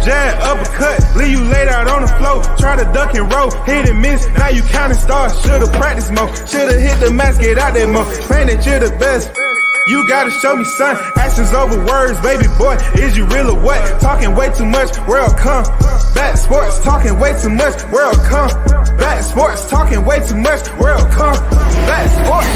jab, uppercut, leave you laid out on the floor. Try to duck and roll, hit and miss, now you counting stars. Should've practiced more, should've hit the mask, get out there more. Claim that you're the best. You gotta show me, son. Actions over words, baby boy. Is you real or what? Talking way too much, world come. Back sports, talking way too much, world come. Back sports, talking way too much, world come. Back sports,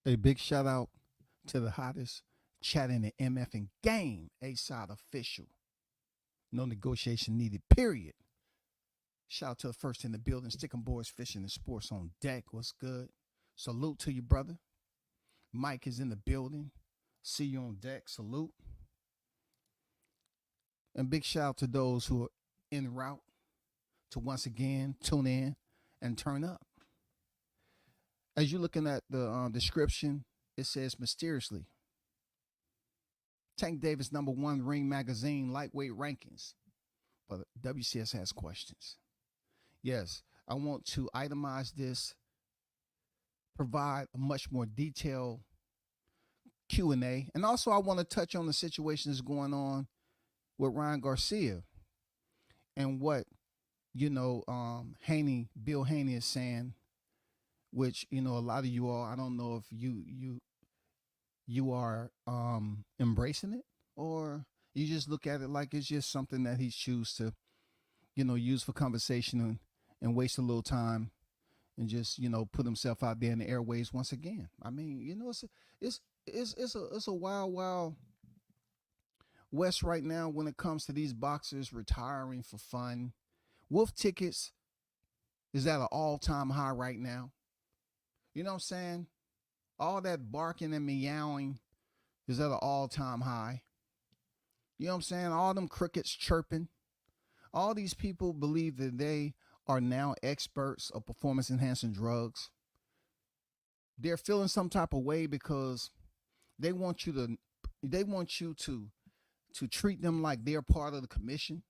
A big shout out to the hottest chat in the MF and game, A-Side official. No negotiation needed, period. Shout out to the first in the building, Stickin' Boys Fishing and Sports on deck. What's good? Salute to you, brother. Mike is in the building. See you on deck. Salute. And big shout out to those who are en route to once again tune in and turn up. As you're looking at the description, it says mysteriously, Tank Davis #1 Ring Magazine lightweight rankings. But WCS has questions. Yes, I want to itemize this, provide a much more detailed Q&A. And also I want to touch on the situation that's going on with Ryan Garcia and what, Bill Haney is saying, which, a lot of you all, I don't know if you are embracing it, or you just look at it like it's just something that he chooses to, use for conversation and waste a little time and just, put himself out there in the airways once again. I mean, it's a wild west right now when it comes to these boxers retiring for fun. Wolf tickets is at an all-time high right now. You know what I'm saying? All that barking and meowing is at an all-time high. You know what I'm saying? All them crickets chirping. All these people believe that they are now experts of performance-enhancing drugs. They're feeling some type of way because they want you to treat them like they're part of the commission.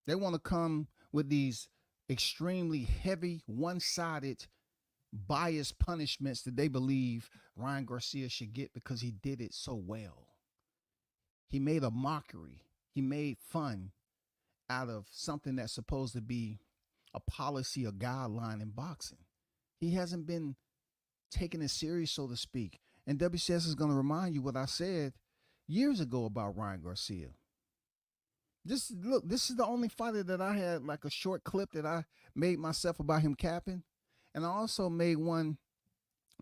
They want to come with these extremely heavy, one-sided, biased punishments that they believe Ryan Garcia should get because he did it so well. He made a mockery. He made fun out of something that's supposed to be a policy, a guideline in boxing. He hasn't been taking it serious, so to speak. And WCS is going to remind you what I said years ago about Ryan Garcia. This is the only fighter that I had like a short clip that I made myself about him capping. And I also made one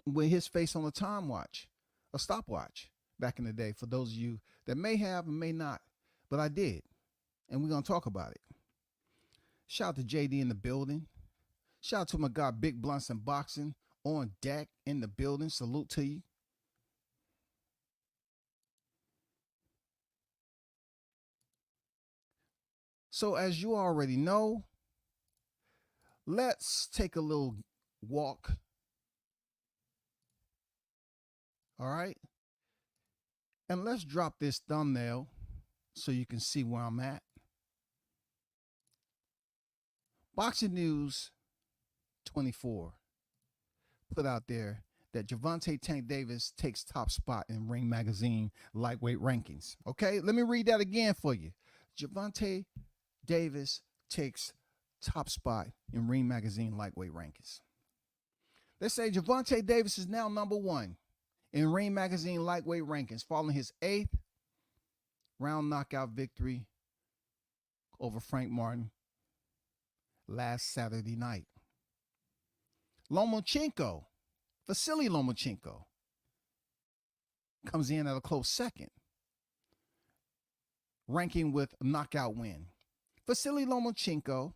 with his face on a time watch, a stopwatch back in the day, for those of you that may have and may not. But I did. And we're going to talk about it. Shout out to JD in the building. Shout out to my guy, Big Blunts and Boxing on deck in the building. Salute to you. So as you already know, let's take a little walk. All right. And let's drop this thumbnail so you can see where I'm at. Boxing News 24 put out there that Gervonta Tank Davis takes top spot in Ring Magazine lightweight rankings. Okay, let me read that again for you. Gervonta Davis takes top spot in Ring Magazine lightweight rankings. They say Gervonta Davis is now #1 in Ring Magazine lightweight rankings, following his 8th round knockout victory over Frank Martin last Saturday night. Vasily Lomachenko, comes in at a close second, ranking with a knockout win. Vasily Lomachenko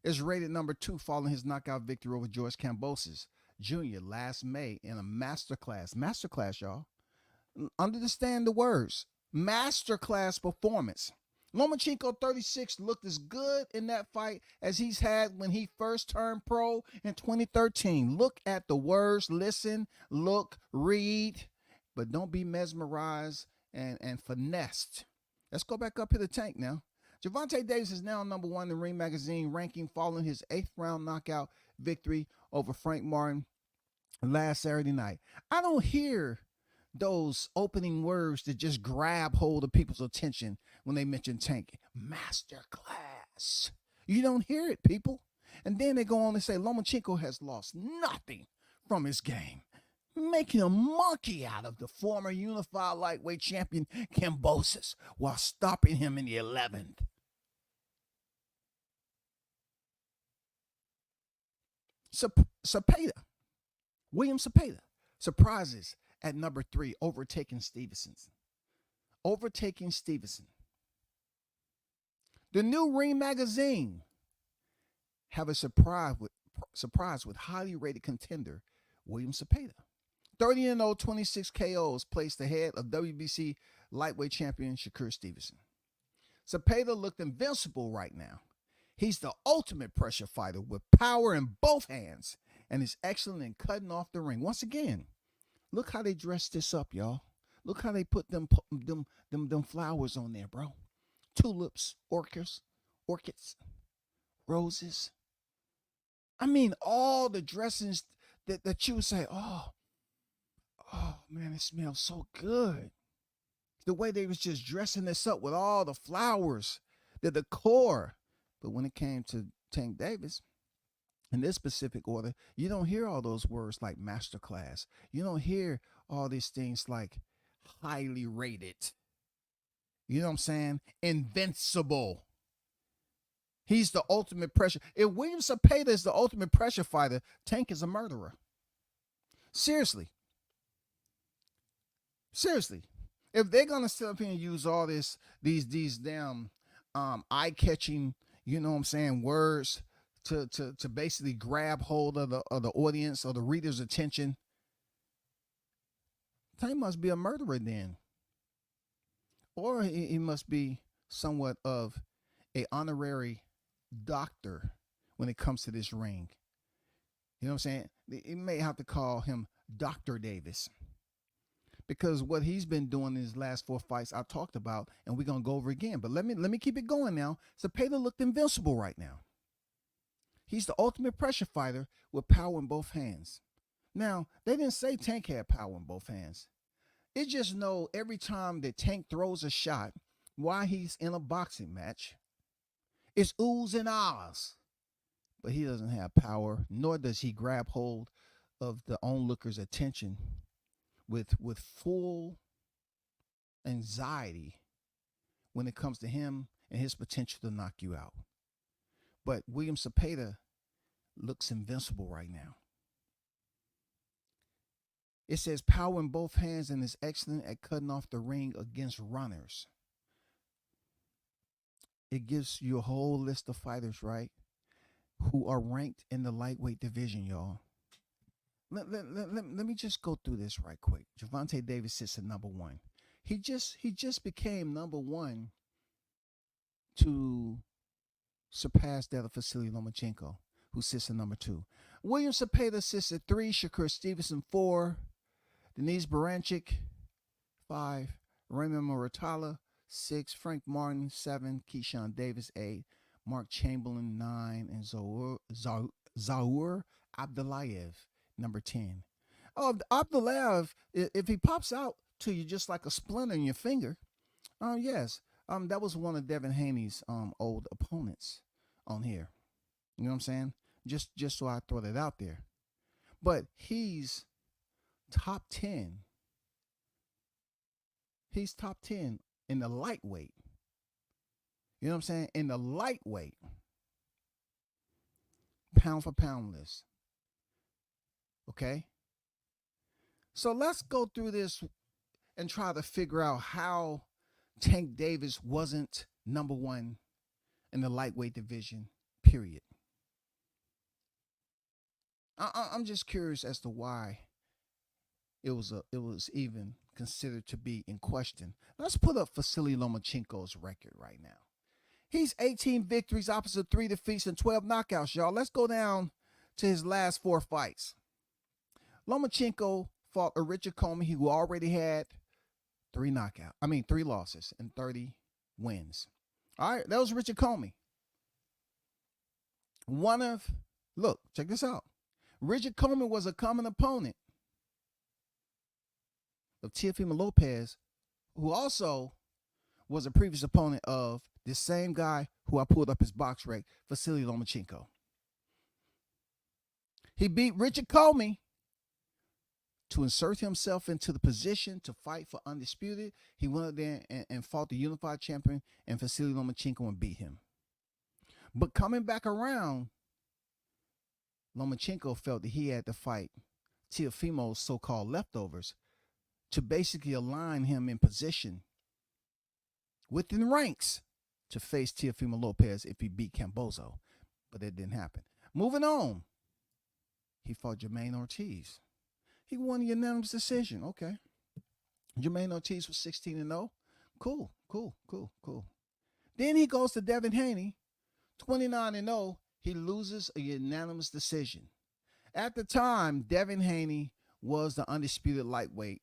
is rated #2 following his knockout victory over George Kambosos Jr. last May in a masterclass. Masterclass, y'all. Understand the words. Masterclass performance. Lomachenko 36 looked as good in that fight as he's had when he first turned pro in 2013. Look at the words, listen, look, read, but don't be mesmerized and finessed. Let's go back up to the tank now. Gervonta Davis is now number one in the Ring Magazine ranking following his 8th round knockout victory over Frank Martin last Saturday night. I don't hear those opening words that just grab hold of people's attention when they mention Tank. Masterclass. You don't hear it, people. And then they go on and say Lomachenko has lost nothing from his game, making a monkey out of the former unified lightweight champion Kambosos while stopping him in the 11th. Cepeda, William Cepeda, surprises at number 3, overtaking Stevenson. Overtaking Stevenson. The new Ring Magazine have a surprise with highly rated contender William Cepeda. 30-0, 26 KOs, placed ahead of WBC lightweight champion Shakur Stevenson. Cepeda looked invincible right now. He's the ultimate pressure fighter with power in both hands and is excellent in cutting off the ring. Once again, look how they dressed this up, y'all. Look how they put them flowers on there, bro. Tulips, orchids, roses. I mean, all the dressings that you would say, oh man, it smells so good. The way they was just dressing this up with all the flowers, the decor. But when it came to Tank Davis, in this specific order, you don't hear all those words like masterclass. You don't hear all these things like highly rated. You know what I'm saying? Invincible. He's the ultimate pressure. If William Cepeda is the ultimate pressure fighter, Tank is a murderer. Seriously. If they're gonna sit up here and use all these damn eye-catching, you know what I'm saying, words to basically grab hold of the audience or the reader's attention, Tank must be a murderer then. Or he must be somewhat of a honorary doctor when it comes to this ring. You know what I'm saying? You may have to call him Dr. Davis. Because what he's been doing in his last 4 fights I talked about, and we're gonna go over again. But let me keep it going now. Cepeda looked invincible right now. He's the ultimate pressure fighter with power in both hands. Now, they didn't say Tank had power in both hands. It just know every time that Tank throws a shot while he's in a boxing match, it's oohs and ahs. But he doesn't have power, nor does he grab hold of the onlooker's attention with full anxiety when it comes to him and his potential to knock you out. But William Cepeda looks invincible right now. It says power in both hands and is excellent at cutting off the ring against runners. It gives you a whole list of fighters, right, who are ranked in the lightweight division, y'all. Let me just go through this right quick. Gervonta Davis sits at number 1. He just became number 1 to surpass that of Vasily Lomachenko, who sits at number 2. William Cepeda sits at 3. Shakur Stevenson 4. Denise Baranchik 5. Raymond Muratalla 6. Frank Martin 7. Keyshawn Davis 8. Mark Chamberlain 9. And Zaur Abdullayev number 10. Oh, Abdullayev, if he pops out to you just like a splinter in your finger, yes, that was one of Devin Haney's old opponents on here. You know what I'm saying? Just so I throw that out there. But he's top 10. He's top 10 in the lightweight. You know what I'm saying? In the lightweight, pound for pound list. Okay? So let's go through this and try to figure out how Tank Davis wasn't number 1 in the lightweight division, period. I'm just curious as to why it was even considered to be in question. Let's put up Vasily Lomachenko's record right now. He's 18 victories, opposite 3 defeats, and 12 knockouts, y'all. Let's go down to his last 4 fights. Lomachenko fought a Richard Comey who already had 3 losses and 30 wins. All right, that was Richard Comey. Look, check this out. Richard Comey was a common opponent of Teofimo Lopez, who also was a previous opponent of this same guy who I pulled up his box rec, Vasily Lomachenko. He beat Richard Comey to insert himself into the position to fight for undisputed. He went up there and fought the unified champion and Vasily Lomachenko and beat him. But coming back around, Lomachenko felt that he had to fight Teofimo's so-called leftovers to basically align him in position within ranks to face Teofimo Lopez if he beat Cambozo. But that didn't happen. Moving on, he fought Jermaine Ortiz. He won a unanimous decision. Okay. Jermaine Ortiz was 16-0. Cool. Then he goes to Devin Haney, 29-0. He loses a unanimous decision. At the time, Devin Haney was the undisputed lightweight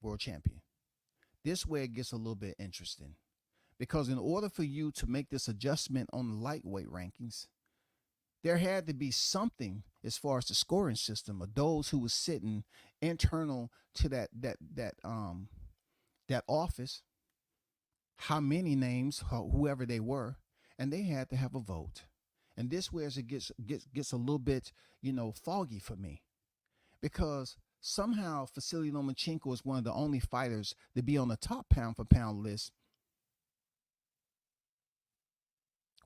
world champion. This way it gets a little bit interesting, because in order for you to make this adjustment on the lightweight rankings, there had to be something as far as the scoring system of those who was sitting internal to that office, how many names, whoever they were, and they had to have a vote. And this where it gets a little bit, foggy for me, because somehow Vasily Lomachenko is one of the only fighters to be on the top pound for pound list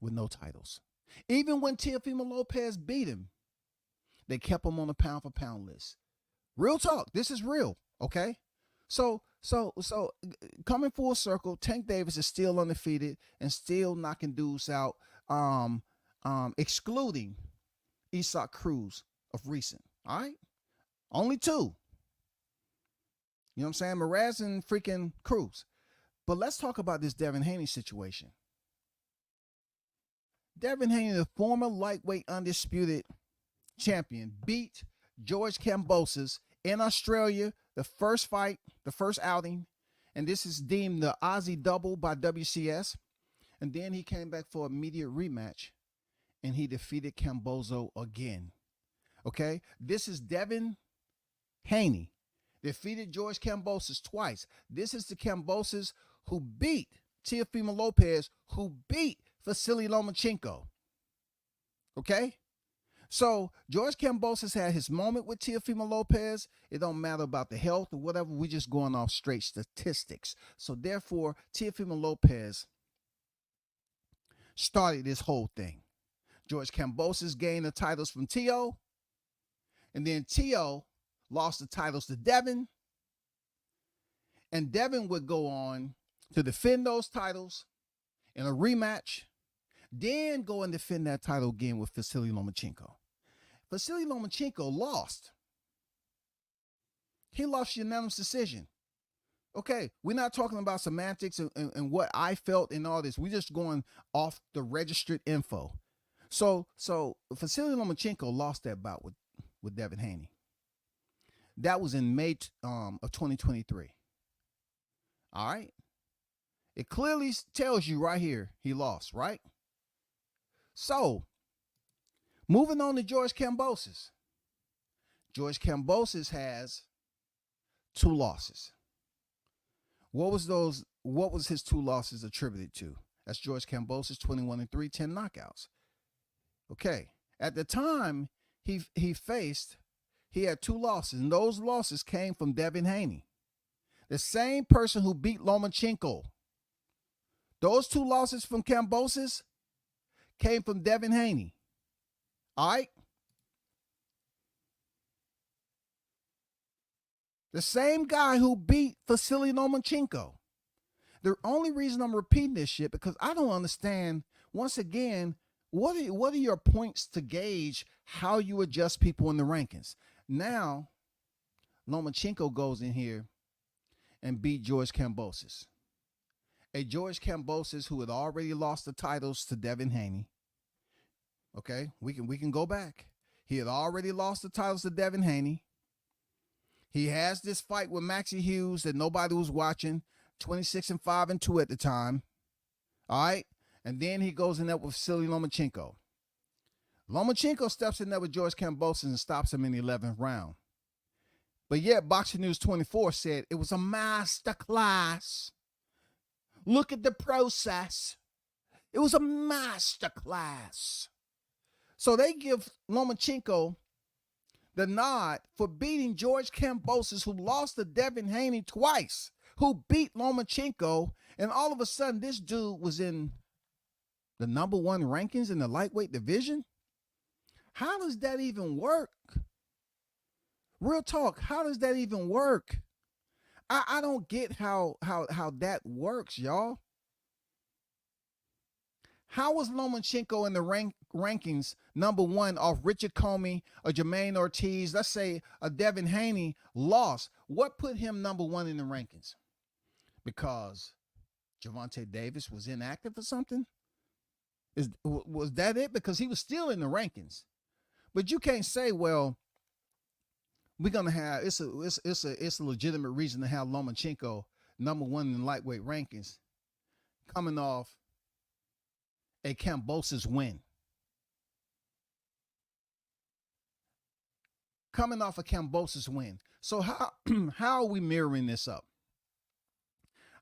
with no titles. Even when Teofimo Lopez beat him, they kept him on the pound for pound list. Real talk. This is real. Okay. So coming full circle, Tank Davis is still undefeated and still knocking dudes out, excluding Isaac Cruz of recent. All right. Only 2. You know what I'm saying? Mraz and freaking Cruz. But let's talk about this Devin Haney situation. Devin Haney, the former lightweight undisputed champion, beat George Kambosos in Australia, the first fight, the first outing, and this is deemed the Aussie double by WCS. And then he came back for an immediate rematch, and he defeated Cambozo again. Okay? This is Devin Haney. Defeated George Kambosos twice. This is the Kambosos who beat Teofimo Lopez, who beat Vasily Lomachenko. Okay? So George Kambosos had his moment with Teofimo Lopez. It don't matter about the health or whatever. We're just going off straight statistics. So therefore, Teofimo Lopez started this whole thing. George Kambosos gained the titles from Teo. And then Teo lost the titles to Devin. And Devin would go on to defend those titles in a rematch, then go and defend that title again with Vasily Lomachenko. Vasily Lomachenko lost. He lost unanimous decision. Okay, we're not talking about semantics and what I felt and all this. We're just going off the registered info. So Vasily Lomachenko lost that bout with Devin Haney. That was in May of 2023. All right. It clearly tells you right here he lost, right? So, moving on to George Kambosos. George Kambosos has 2 losses. What was his 2 losses attributed to? That's George Kambosos, 21-3, 10 knockouts. Okay. At the time he had 2 losses, and those losses came from Devin Haney, the same person who beat Lomachenko. Those 2 losses from Kambosos came from Devin Haney. All right? The same guy who beat Vasily Lomachenko. The only reason I'm repeating this shit because I don't understand, once again, what are your points to gauge how you adjust people in the rankings? Now, Lomachenko goes in here and beat George Kambosos. A George Kambosos who had already lost the titles to Devin Haney. Okay, we can go back. He had already lost the titles to Devin Haney. He has this fight with Maxie Hughes that nobody was watching, 26-5-2 at the time. All right, and then he goes in there with Vasily Lomachenko. Lomachenko steps in there with George Kambosos and stops him in the 11th round. But yet, Boxing News 24 said it was a master class. Look at the process. It was a master class. So they give Lomachenko the nod for beating George Kambosos, who lost to Devin Haney twice, who beat Lomachenko, and all of a sudden this dude was in the number 1 rankings in the lightweight division? How does that even work? Real talk, how does that even work? I don't get how that works, y'all. How was Lomachenko in the rankings number 1 off Richard Comey or Jermaine Ortiz? Let's say a Devin Haney lost. What put him number 1 in the rankings? Because Gervonta Davis was inactive or something? Was that it? Because he was still in the rankings. But you can't say, well, we're gonna have it's a legitimate reason to have Lomachenko number 1 in lightweight rankings, coming off a Kambosos win. Coming off a Kambosos win. So how how are we mirroring this up?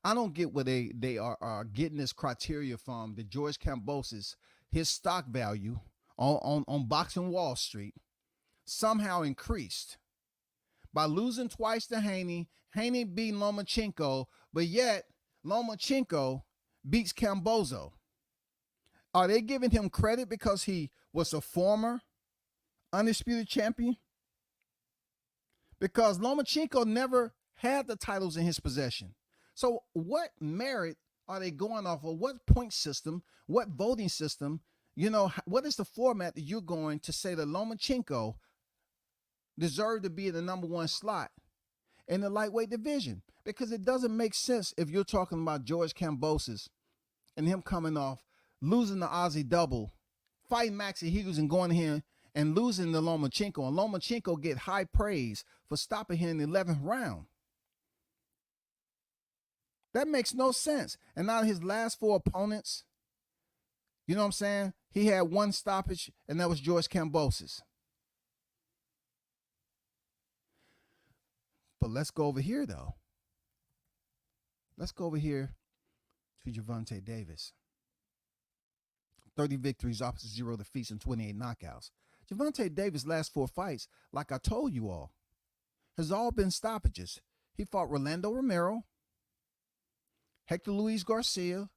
I don't get where they are getting this criteria from. That George Kambosos, his stock value on Boxing Wall Street somehow increased by losing twice to Haney. Haney beat Lomachenko, but yet Lomachenko beats Kambosos. Are they giving him credit because he was a former undisputed champion? Because Lomachenko never had the titles in his possession. So what merit are they going off of? What point system? What voting system? You know, what is the format that you're going to say that Lomachenko deserved to be in the number 1 slot in the lightweight division? Because it doesn't make sense if you're talking about George Kambosos and him coming off losing the Aussie double, fighting Maxie Hughes and going here and losing to Lomachenko. And Lomachenko get high praise for stopping him in the 11th round. That makes no sense. And out of his last 4 opponents, you know what I'm saying? He had 1 stoppage, and that was George Kambosos. But let's go over here, though. Let's go over here to Gervonta Davis. 30 victories, opposite 0 defeats, and 28 knockouts. Gervonta Davis' last 4 fights, like I told you all, has all been stoppages. He fought Rolando Romero, Hector Luis Garcia,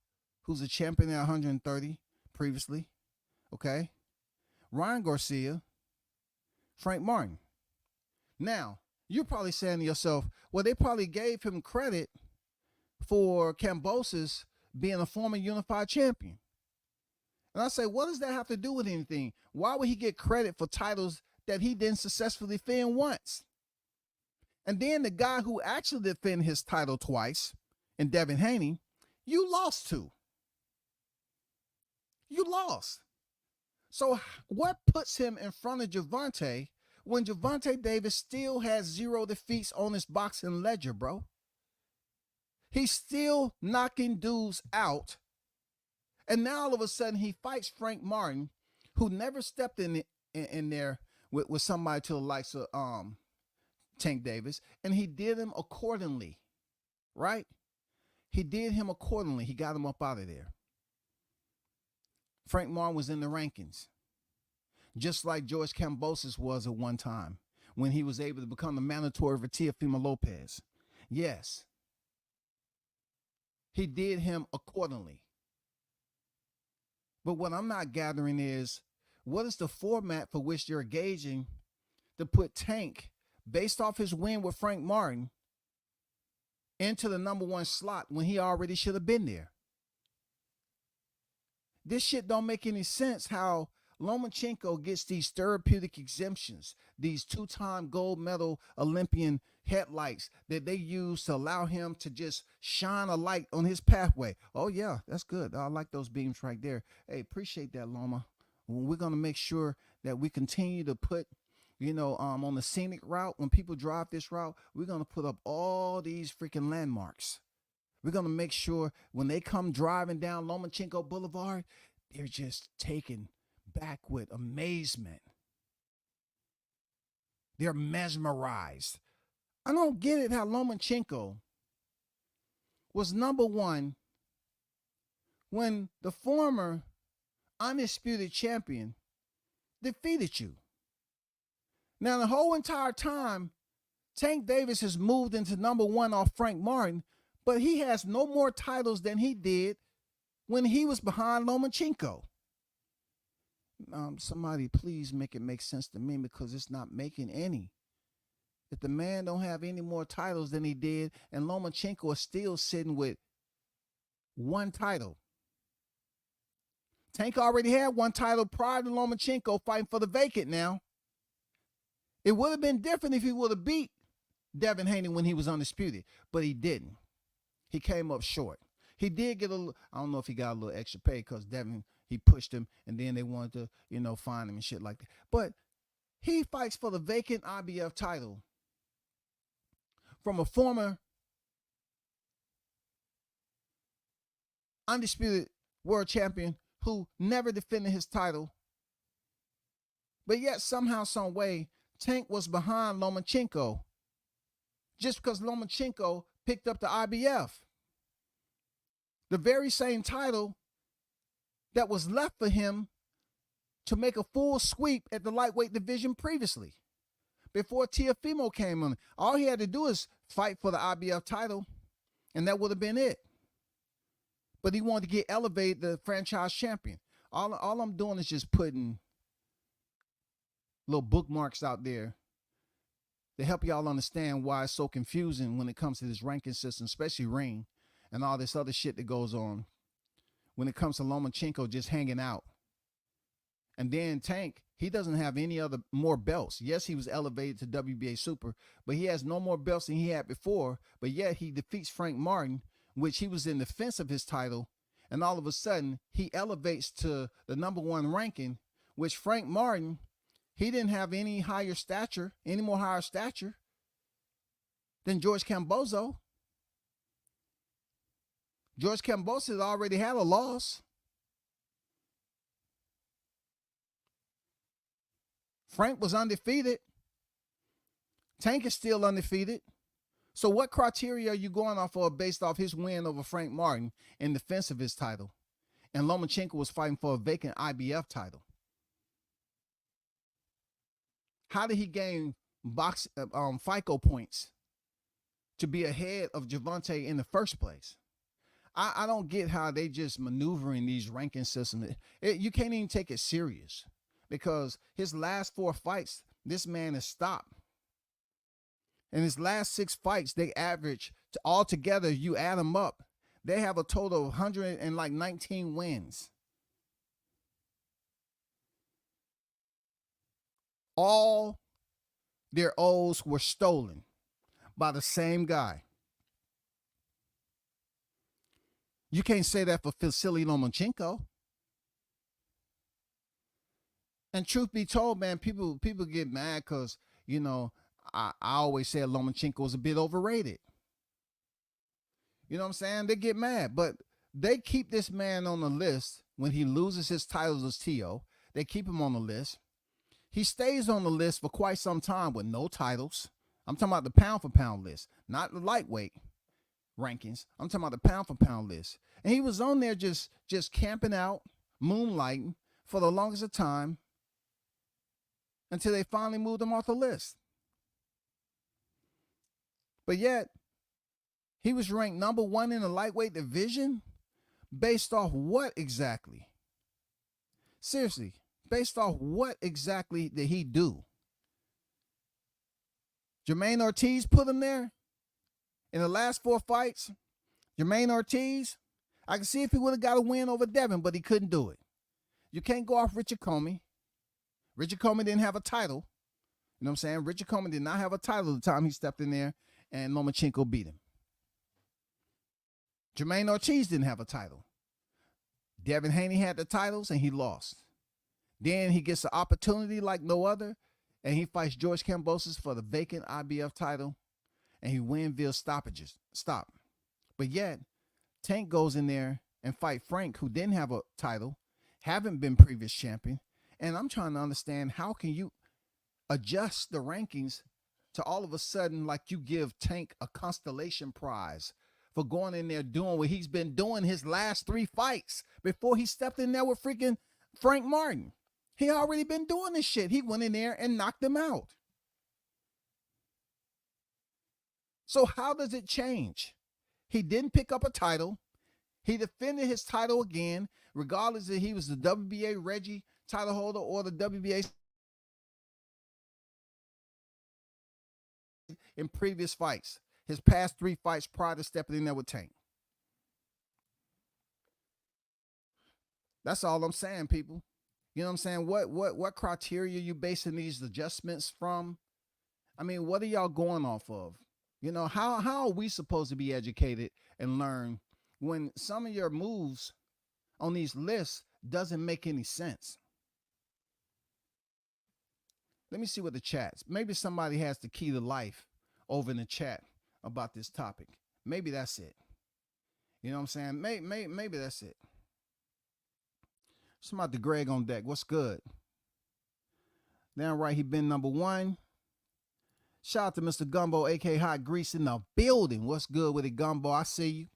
who's a champion at 130 previously, okay? Ryan Garcia, Frank Martin. Now, you're probably saying to yourself, well, they probably gave him credit for Kambosos being a former unified champion. And I say, what does that have to do with anything? Why would he get credit for titles that he didn't successfully defend once? And then the guy who actually defended his title twice, in Devin Haney, you lost to. You lost. So what puts him in front of Gervonta when Gervonta Davis still has 0 defeats on his boxing ledger, bro? He's still knocking dudes out. And now all of a sudden he fights Frank Martin, who never stepped in there with somebody to the likes of Tank Davis, and he did him accordingly, right? He did him accordingly. He got him up out of there. Frank Martin was in the rankings, just like George Kambosos was at one time when he was able to become the mandatory for Teofimo Lopez. Yes, he did him accordingly. But what I'm not gathering is, what is the format for which they're gauging to put Tank, based off his win with Frank Martin, into the number 1 slot when he already should have been there? This shit don't make any sense how Lomachenko gets these therapeutic exemptions, these two-time gold medal Olympian headlights that they use to allow him to just shine a light on his pathway. Oh yeah, that's good. I like those beams right there. Hey, appreciate that, Loma. We're gonna make sure that we continue to put, on the scenic route, when people drive this route, we're gonna put up all these freaking landmarks. We're gonna make sure when they come driving down Lomachenko Boulevard, they're just taken back with amazement. They're mesmerized. I don't get it how Lomachenko was number one when the former undisputed champion defeated you. Now, the whole entire time, Tank Davis has moved into number one off Frank Martin, but he has no more titles than he did when he was behind Lomachenko. Somebody please make it make sense to me, because it's not making any. If the man don't have any more titles than he did, and Lomachenko is still sitting with one title. Tank already had one title prior to Lomachenko fighting for the vacant now. It would have been different if he would have beat Devin Haney when he was undisputed, but he didn't. He came up short. He did get I don't know if he got a little extra pay because Devin, he pushed him, and then they wanted to, fine him and shit like that. But he fights for the vacant IBF title from a former undisputed world champion who never defended his title. But yet somehow, some way, Tank was behind Lomachenko just because Lomachenko picked up the IBF. The very same title that was left for him to make a full sweep at the lightweight division previously. Before Teofimo came on, all he had to do is fight for the IBF title, and that would have been it. But he wanted to get elevated the franchise champion. All I'm doing is just putting little bookmarks out there to help y'all understand why it's so confusing when it comes to this ranking system, especially Ring and all this other shit that goes on when it comes to Lomachenko just hanging out. And then Tank, he doesn't have any other more belts. Yes, he was elevated to WBA Super, but he has no more belts than he had before. But yet he defeats Frank Martin, which he was in defense of his title. And all of a sudden, he elevates to the number one ranking, which Frank Martin, he didn't have any more higher stature than George Cambozo. George Cambozo already had a loss. Frank was undefeated. Tank is still undefeated. So what criteria are you going off of based off his win over Frank Martin in defense of his title? And Lomachenko was fighting for a vacant IBF title. How did he gain FICO points to be ahead of Gervonta in the first place? I don't get how they just maneuvering these ranking systems. You can't even take it serious, because his last 4 fights, this man has stopped. In his last 6 fights, they average altogether, you add them up, they have a total of 119 wins. All their O's were stolen by the same guy. You can't say that for Vasily Lomachenko. And truth be told, man, people get mad because, I always said Lomachenko was a bit overrated. You know what I'm saying? They get mad, but they keep this man on the list when he loses his titles as TO. They keep him on the list. He stays on the list for quite some time with no titles. I'm talking about the pound for pound list, not the lightweight rankings. I'm talking about the pound for pound list. And he was on there just camping out, moonlighting for the longest of time until they finally moved him off the list. But yet, he was ranked number one in the lightweight division based off what exactly? Seriously, based off what exactly did he do? Jermaine Ortiz put him there in the last 4 fights. Jermaine Ortiz, I can see if he would have got a win over Devin, but he couldn't do it. You can't go off Richard Comey. Richard Comey didn't have a title. You know what I'm saying? Richard Comey did not have a title the time he stepped in there and Lomachenko beat him. Jermaine Ortiz didn't have a title. Devin Haney had the titles and he lost. Then he gets an opportunity like no other, and he fights George Kambosos for the vacant IBF title, and he wins via stoppages. Stop. But yet, Tank goes in there and fight Frank, who didn't have a title, haven't been previous champion, and I'm trying to understand how can you adjust the rankings to all of a sudden like you give Tank a constellation prize for going in there doing what he's been doing his last 3 fights before he stepped in there with freaking Frank Martin. He already been doing this shit. He went in there and knocked him out. So how does it change? He didn't pick up a title. He defended his title again, regardless if he was the WBA Reggie title holder or the WBA in previous fights. His past 3 fights prior to stepping in there with Tank. That's all I'm saying, people. You know what I'm saying? What criteria you basing these adjustments from? I mean, what are y'all going off of? You know, how are we supposed to be educated and learn when some of your moves on these lists doesn't make any sense? Let me see what the chats. Maybe somebody has the key to life over in the chat about this topic. Maybe that's it. You know what I'm saying? Maybe that's it. Somebody Greg on deck. What's good? Damn right, he been number 1. Shout out to Mr. Gumbo, a.k.a. Hot Grease in the building. What's good with it, Gumbo? I see you.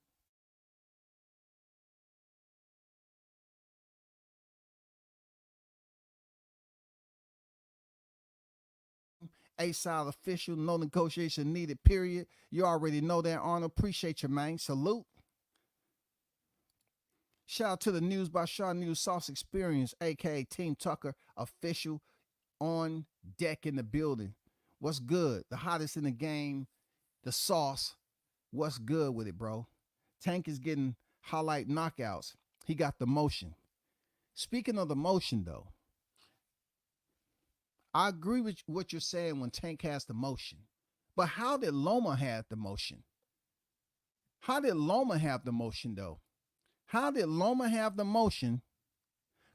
A-Side official, no negotiation needed, period. You already know that, Arnold. Appreciate you, man. Salute. Shout out to the News by Shaw News Sauce Experience, a.k.a. Team Tucker official on deck in the building. What's good? The hottest in the game, the sauce. What's good with it, bro? Tank is getting highlight knockouts. He got the motion. Speaking of the motion, though, I agree with what you're saying when Tank has the motion. But how did Loma have the motion? How did Loma have the motion, though? How did Loma have the motion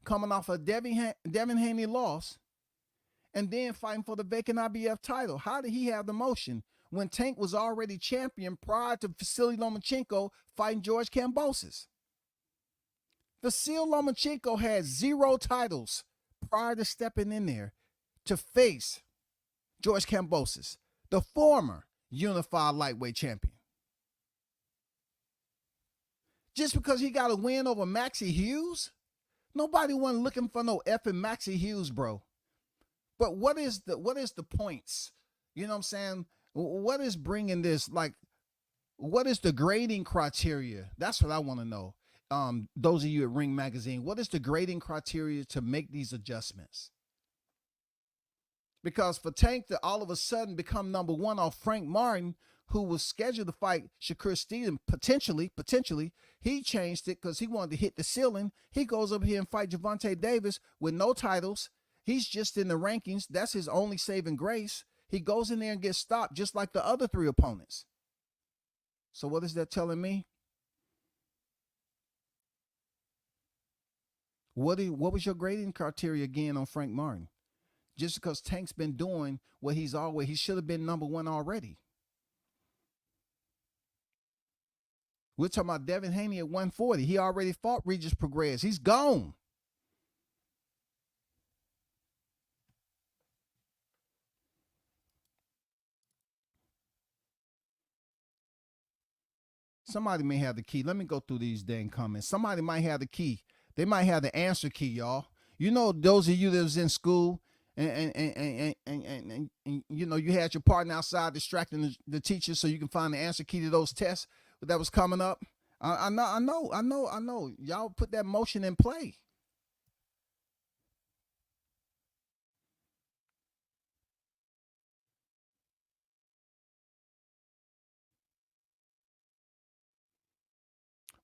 coming off a Devin Haney loss and then fighting for the vacant IBF title? How did he have the motion when Tank was already champion prior to Vasily Lomachenko fighting George Kambosos? Vasily Lomachenko had 0 titles prior to stepping in there to face George Kambosos, the former unified lightweight champion. Just because he got a win over Maxie Hughes? Nobody wasn't looking for no effing Maxie Hughes, bro. But what is the points? You know what I'm saying? What is bringing this? Like, what is the grading criteria? That's what I want to know. Those of you at Ring Magazine, what is the grading criteria to make these adjustments? Because for Tank to all of a sudden become number 1 off Frank Martin, who was scheduled to fight Shakur Stevenson, potentially, he changed it because he wanted to hit the ceiling. He goes up here and fight Gervonta Davis with no titles. He's just in the rankings. That's his only saving grace. He goes in there and gets stopped just like the other 3 opponents. So what is that telling me? What was your grading criteria again on Frank Martin? Just because Tank's been doing what he should have been number 1 already. We're talking about Devin Haney at 140. He already fought Regis Prograis. He's gone. Somebody may have the key. Let me go through these dang comments. Somebody might have the key. They might have the answer key, y'all. You know, those of you that was in school and you know, you had your partner outside distracting the teacher so you can find the answer key to those tests that was coming up. I know. Y'all put that motion in play.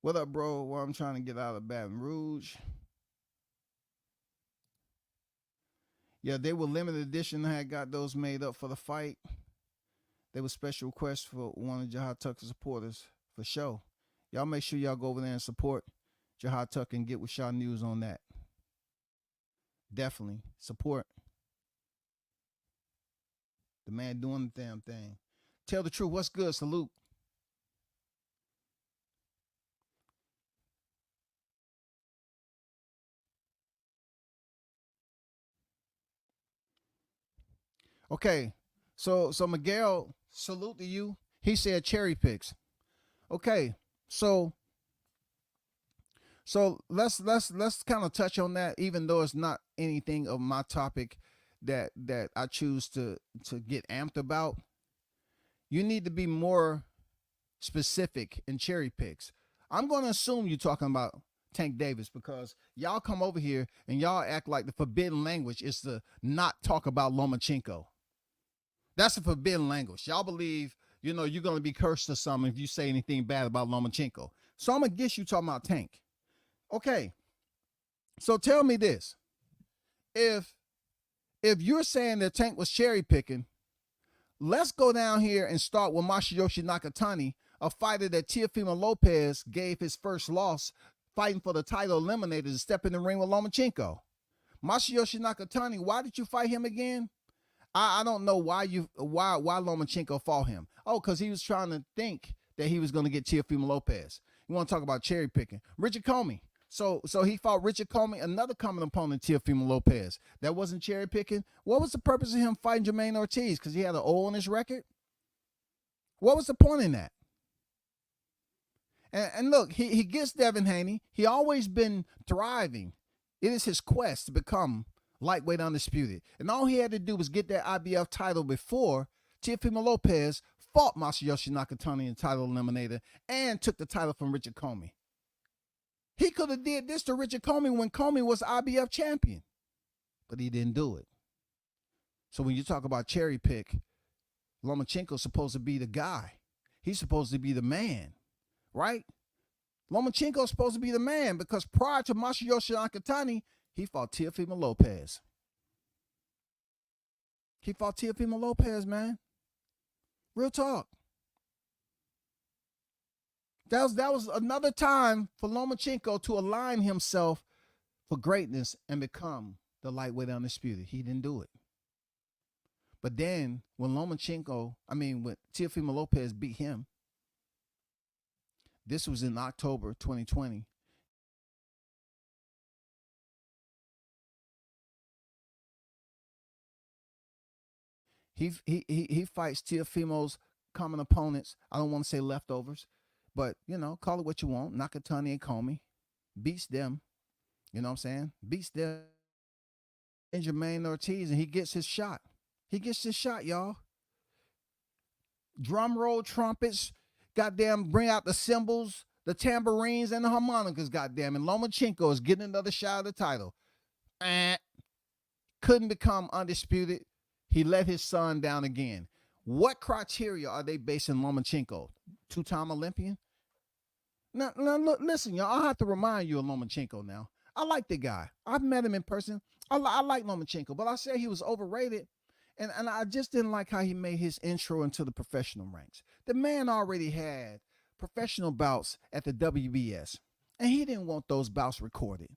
What up, bro? Well, I'm trying to get out of Baton Rouge. Yeah, they were limited edition. I had got those made up for the fight. They were special requests for one of Jahad Tucker's supporters for sure. Y'all make sure y'all go over there and support Jahad Tucker and get with y'all news on that. Definitely support the man doing the damn thing. Tell the truth. What's good? Salute. Okay, so Miguel, salute to you. He said cherry picks. Okay, so let's kind of touch on that, even though it's not anything of my topic that I choose to get amped about. You need to be more specific in cherry picks. I'm going to assume you're talking about Tank Davis because y'all come over here and y'all act like the forbidden language is to not talk about Lomachenko. That's a forbidden language. Y'all believe, you're going to be cursed or something if you say anything bad about Lomachenko. So I'm going to guess you talking about Tank. Okay. So tell me this. If you're saying that Tank was cherry picking, let's go down here and start with Masayoshi Nakatani, a fighter that Teofimo Lopez gave his first loss fighting for the title eliminated to step in the ring with Lomachenko. Masayoshi Nakatani, why did you fight him again? I don't know why Lomachenko fought him. Oh, because he was trying to think that he was going to get Teofimo Lopez. You want to talk about cherry picking? Richard Comey. So he fought Richard Comey, another common opponent, Teofimo Lopez. That wasn't cherry picking. What was the purpose of him fighting Jermaine Ortiz? Because he had an O on his record? What was the point in that? And look, he gets Devin Haney. He always been thriving. It is his quest to become lightweight undisputed. And all he had to do was get that IBF title before Teofimo Lopez fought Masayoshi Nakatani in title eliminator and took the title from Richard Comey. He could have did this to Richard Comey when Comey was IBF champion, but he didn't do it. So when you talk about cherry pick, Lomachenko's supposed to be the guy. He's supposed to be the man, right? Lomachenko's supposed to be the man because prior to Masayoshi Nakatani, he fought Teofimo Lopez. He fought Teofimo Lopez, man. Real talk. That was another time for Lomachenko to align himself for greatness and become the lightweight undisputed. He didn't do it. But then when when Teofimo Lopez beat him, this was in October 2020. He fights Teofimo's common opponents. I don't want to say leftovers, but call it what you want. Nakatani and Comey beats them. You know what I'm saying? Beats them. And Jermaine Ortiz, and he gets his shot. He gets his shot, y'all. Drum roll, trumpets, goddamn, bring out the cymbals, the tambourines, and the harmonicas, goddamn. And Lomachenko is getting another shot of the title. Couldn't become undisputed. He let his son down again. What criteria are they basing Lomachenko? Two-time Olympian? Now look, listen, y'all. I'll have to remind you of Lomachenko now. I like the guy. I've met him in person. I like Lomachenko, but I said he was overrated, and I just didn't like how he made his intro into the professional ranks. The man already had professional bouts at the WBS, and he didn't want those bouts recorded.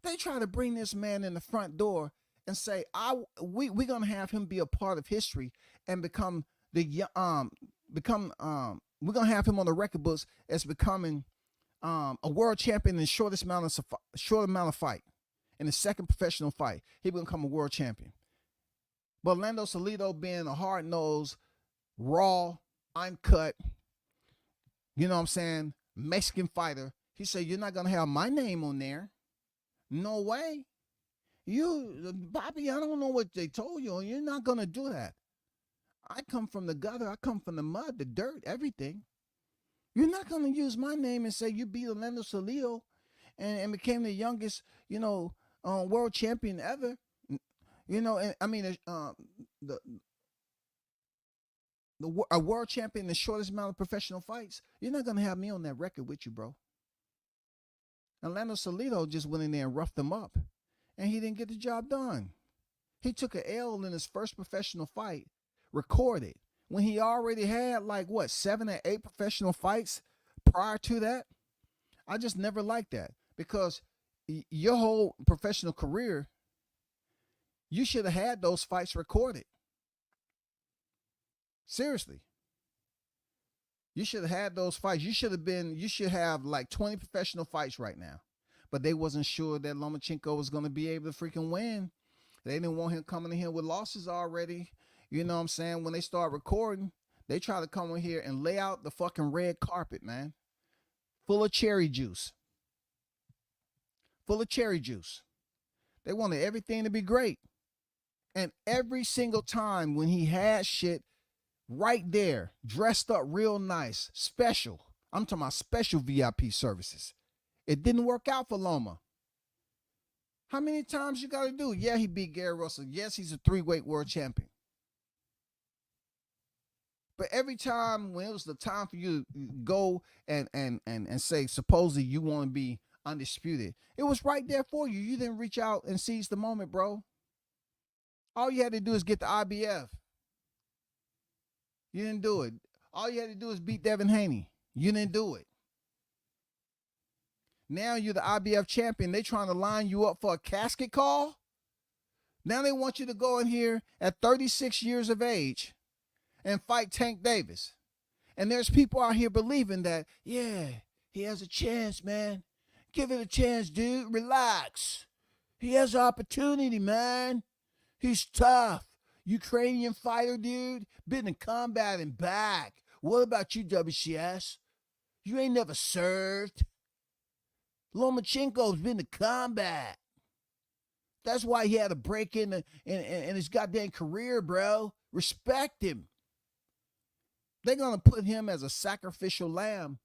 They try to bring this man in the front door and say, we're gonna have him be a part of history and become we're gonna have him on the record books as becoming a world champion in the short amount of fight. In the second professional fight, he will become a world champion. But Orlando Salido being a hard-nosed, raw, uncut, you know what I'm saying, Mexican fighter, he said, you're not gonna have my name on there. No way. Bobby, I don't know what they told you. You're not going to do that. I come from the gutter. I come from the mud, the dirt, everything. You're not going to use my name and say you beat Orlando Salido and became the youngest, world champion ever. A world champion in the shortest amount of professional fights. You're not going to have me on that record with you, bro. Orlando Salido just went in there and roughed him up, and he didn't get the job done. He took an L in his first professional fight, recorded, when he already had like what 7 or 8 professional fights prior to that. I just never liked that because your whole professional career, you should have had those fights recorded. Seriously. You should have had those fights. You should have like 20 professional fights right now. But they wasn't sure that Lomachenko was going to be able to freaking win. They didn't want him coming in here with losses already. You know what I'm saying? When they start recording, they try to come in here and lay out the fucking red carpet, man. Full of cherry juice. Full of cherry juice. They wanted everything to be great. And every single time when he had shit right there, dressed up real nice, special. I'm talking about special VIP services. It didn't work out for Loma. How many times you got to do? Yeah, he beat Gary Russell. Yes, he's a 3-weight world champion. But every time when it was the time for you to go and say, supposedly you want to be undisputed, it was right there for you. You didn't reach out and seize the moment, bro. All you had to do is get the IBF. You didn't do it. All you had to do is beat Devin Haney. You didn't do it. Now you're the IBF champion. They trying to line you up for a casket call. Now they want you to go in here at 36 years of age and fight Tank Davis. And there's people out here believing that, yeah, he has a chance, man. Give it a chance, dude. Relax. He has an opportunity, man. He's tough. Ukrainian fighter, dude. Been in combat and back. What about you, WCS? You ain't never served. Lomachenko's been to combat. That's why he had a break in his goddamn career, bro. Respect him. They're going to put him as a sacrificial lamb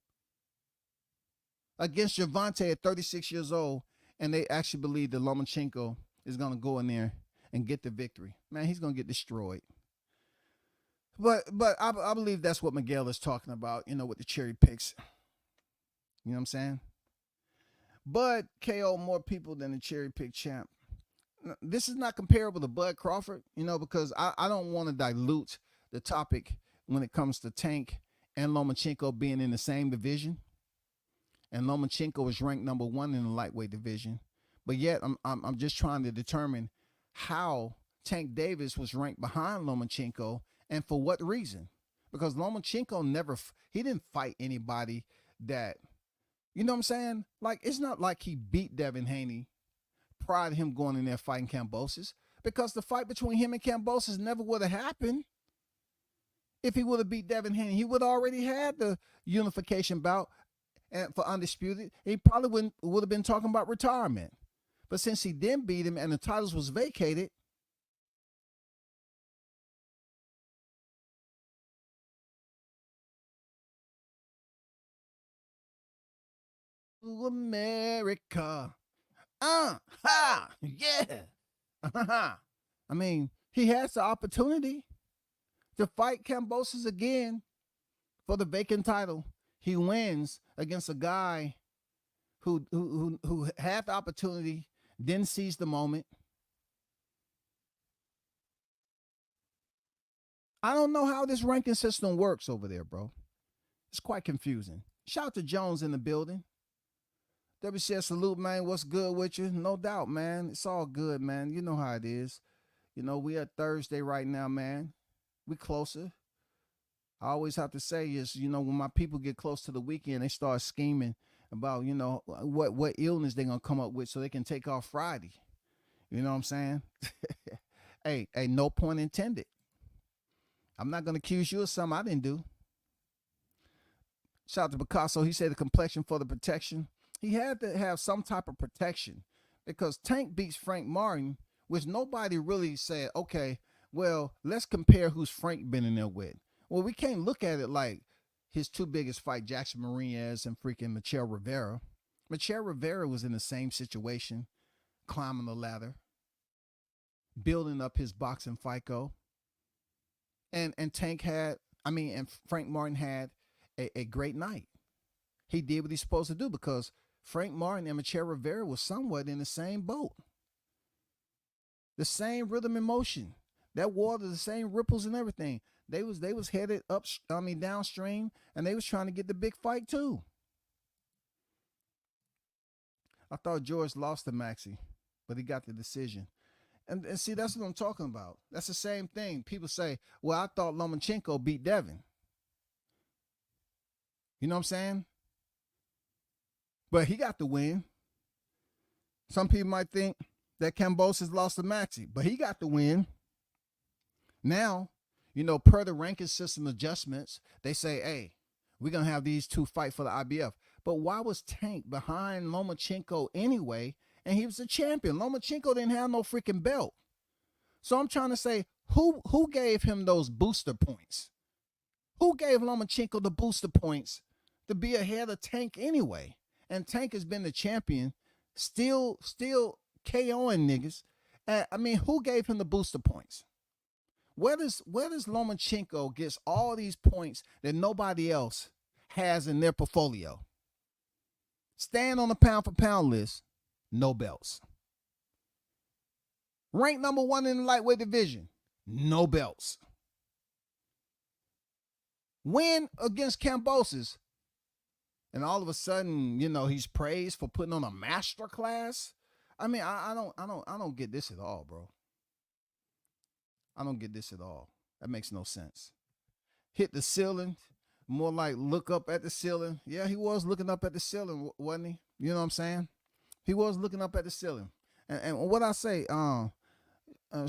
against Gervonta at 36 years old, and they actually believe that Lomachenko is going to go in there and get the victory. Man, he's going to get destroyed. But I believe that's what Miguel is talking about, with the cherry picks. You know what I'm saying? Bud KO more people than the cherry pick champ. This is not comparable to Bud Crawford, because I don't want to dilute the topic when it comes to Tank and Lomachenko being in the same division. And Lomachenko is ranked number 1 in the lightweight division. But yet I'm just trying to determine how Tank Davis was ranked behind Lomachenko and for what reason. Because Lomachenko he didn't fight anybody that, you know what I'm saying? Like, it's not like he beat Devin Haney prior to him going in there fighting Kambosos, because the fight between him and Kambosos never would have happened if he would have beat Devin Haney. He would have already had the unification bout for undisputed. He probably would have been talking about retirement. But since he didn't beat him and the titles was vacated, America. Yeah. I mean, he has the opportunity to fight Kambosos again for the vacant title. He wins against a guy who had the opportunity, didn't seize the moment. I don't know how this ranking system works over there, bro. It's quite confusing. Shout out to Jones in the building. WCS salute, man. What's good with you? No doubt, man. It's all good, man. You know how it is. We at Thursday right now, man. We closer. I always have to say is, when my people get close to the weekend, they start scheming about, what illness they're going to come up with so they can take off Friday. You know what I'm saying? Hey, no point intended. I'm not going to accuse you of something I didn't do. Shout out to Picasso. He said the complexion for the protection. He had to have some type of protection because Tank beats Frank Martin, which nobody really said, okay, well, let's compare who's Frank been in there with. Well, we can't look at it like his 2 biggest fight, Jackson Mariñez and freaking Michel Rivera. Michel Rivera was in the same situation, climbing the ladder, building up his boxing FICO. And Frank Martin had a great night. He did what he's supposed to do because Frank Martin and Michelle Rivera was somewhat in the same boat. The same rhythm and motion. That water, the same ripples and everything. They was headed up, downstream, and they was trying to get the big fight too. I thought George lost to Maxie, but he got the decision. And see, that's what I'm talking about. That's the same thing. People say, well, I thought Lomachenko beat Devin. You know what I'm saying? But he got the win. Some people might think that Kambosos lost to Maxie, but he got the win. Now, per the ranking system adjustments, they say, hey, we're going to have these two fight for the IBF. But why was Tank behind Lomachenko anyway? And he was a champion. Lomachenko didn't have no freaking belt. So I'm trying to say, who gave him those booster points? Who gave Lomachenko the booster points to be ahead of Tank anyway? And Tank has been the champion, still KOing niggas. Who gave him the booster points? Where does Lomachenko gets all these points that nobody else has in their portfolio? Stand on the pound for pound list, no belts. Ranked number 1 in the lightweight division, no belts. Win against Kambosos, and all of a sudden, he's praised for putting on a master class. I don't get this at all, bro. I don't get this at all. That makes no sense. Hit the ceiling, more like look up at the ceiling. Yeah, he was looking up at the ceiling, wasn't he? You know what I'm saying? He was looking up at the ceiling. And what I say,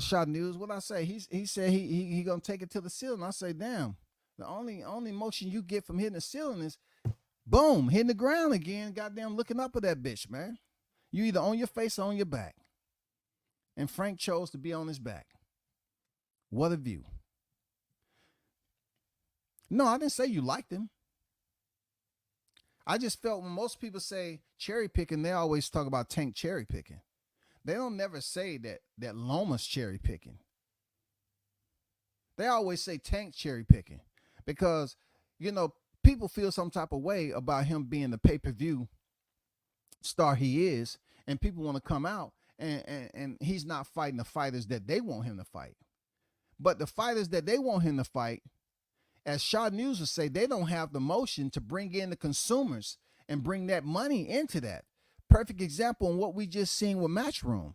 Shot News, what I say, he said he gonna take it to the ceiling. I say, damn, the only motion you get from hitting the ceiling is boom, hitting the ground again, goddamn looking up at that bitch, man. You either on your face or on your back. And Frank chose to be on his back. What a view. No, I didn't say you liked him. I just felt when most people say cherry picking, they always talk about Tank cherry picking. They don't never say that Loma's cherry picking. They always say Tank cherry picking because, people feel some type of way about him being the pay-per-view star he is, and people want to come out and he's not fighting the fighters that they want him to fight. But the fighters that they want him to fight, as Shot News would say, they don't have the motion to bring in the consumers and bring that money into that. Perfect example in what we just seen with Matchroom.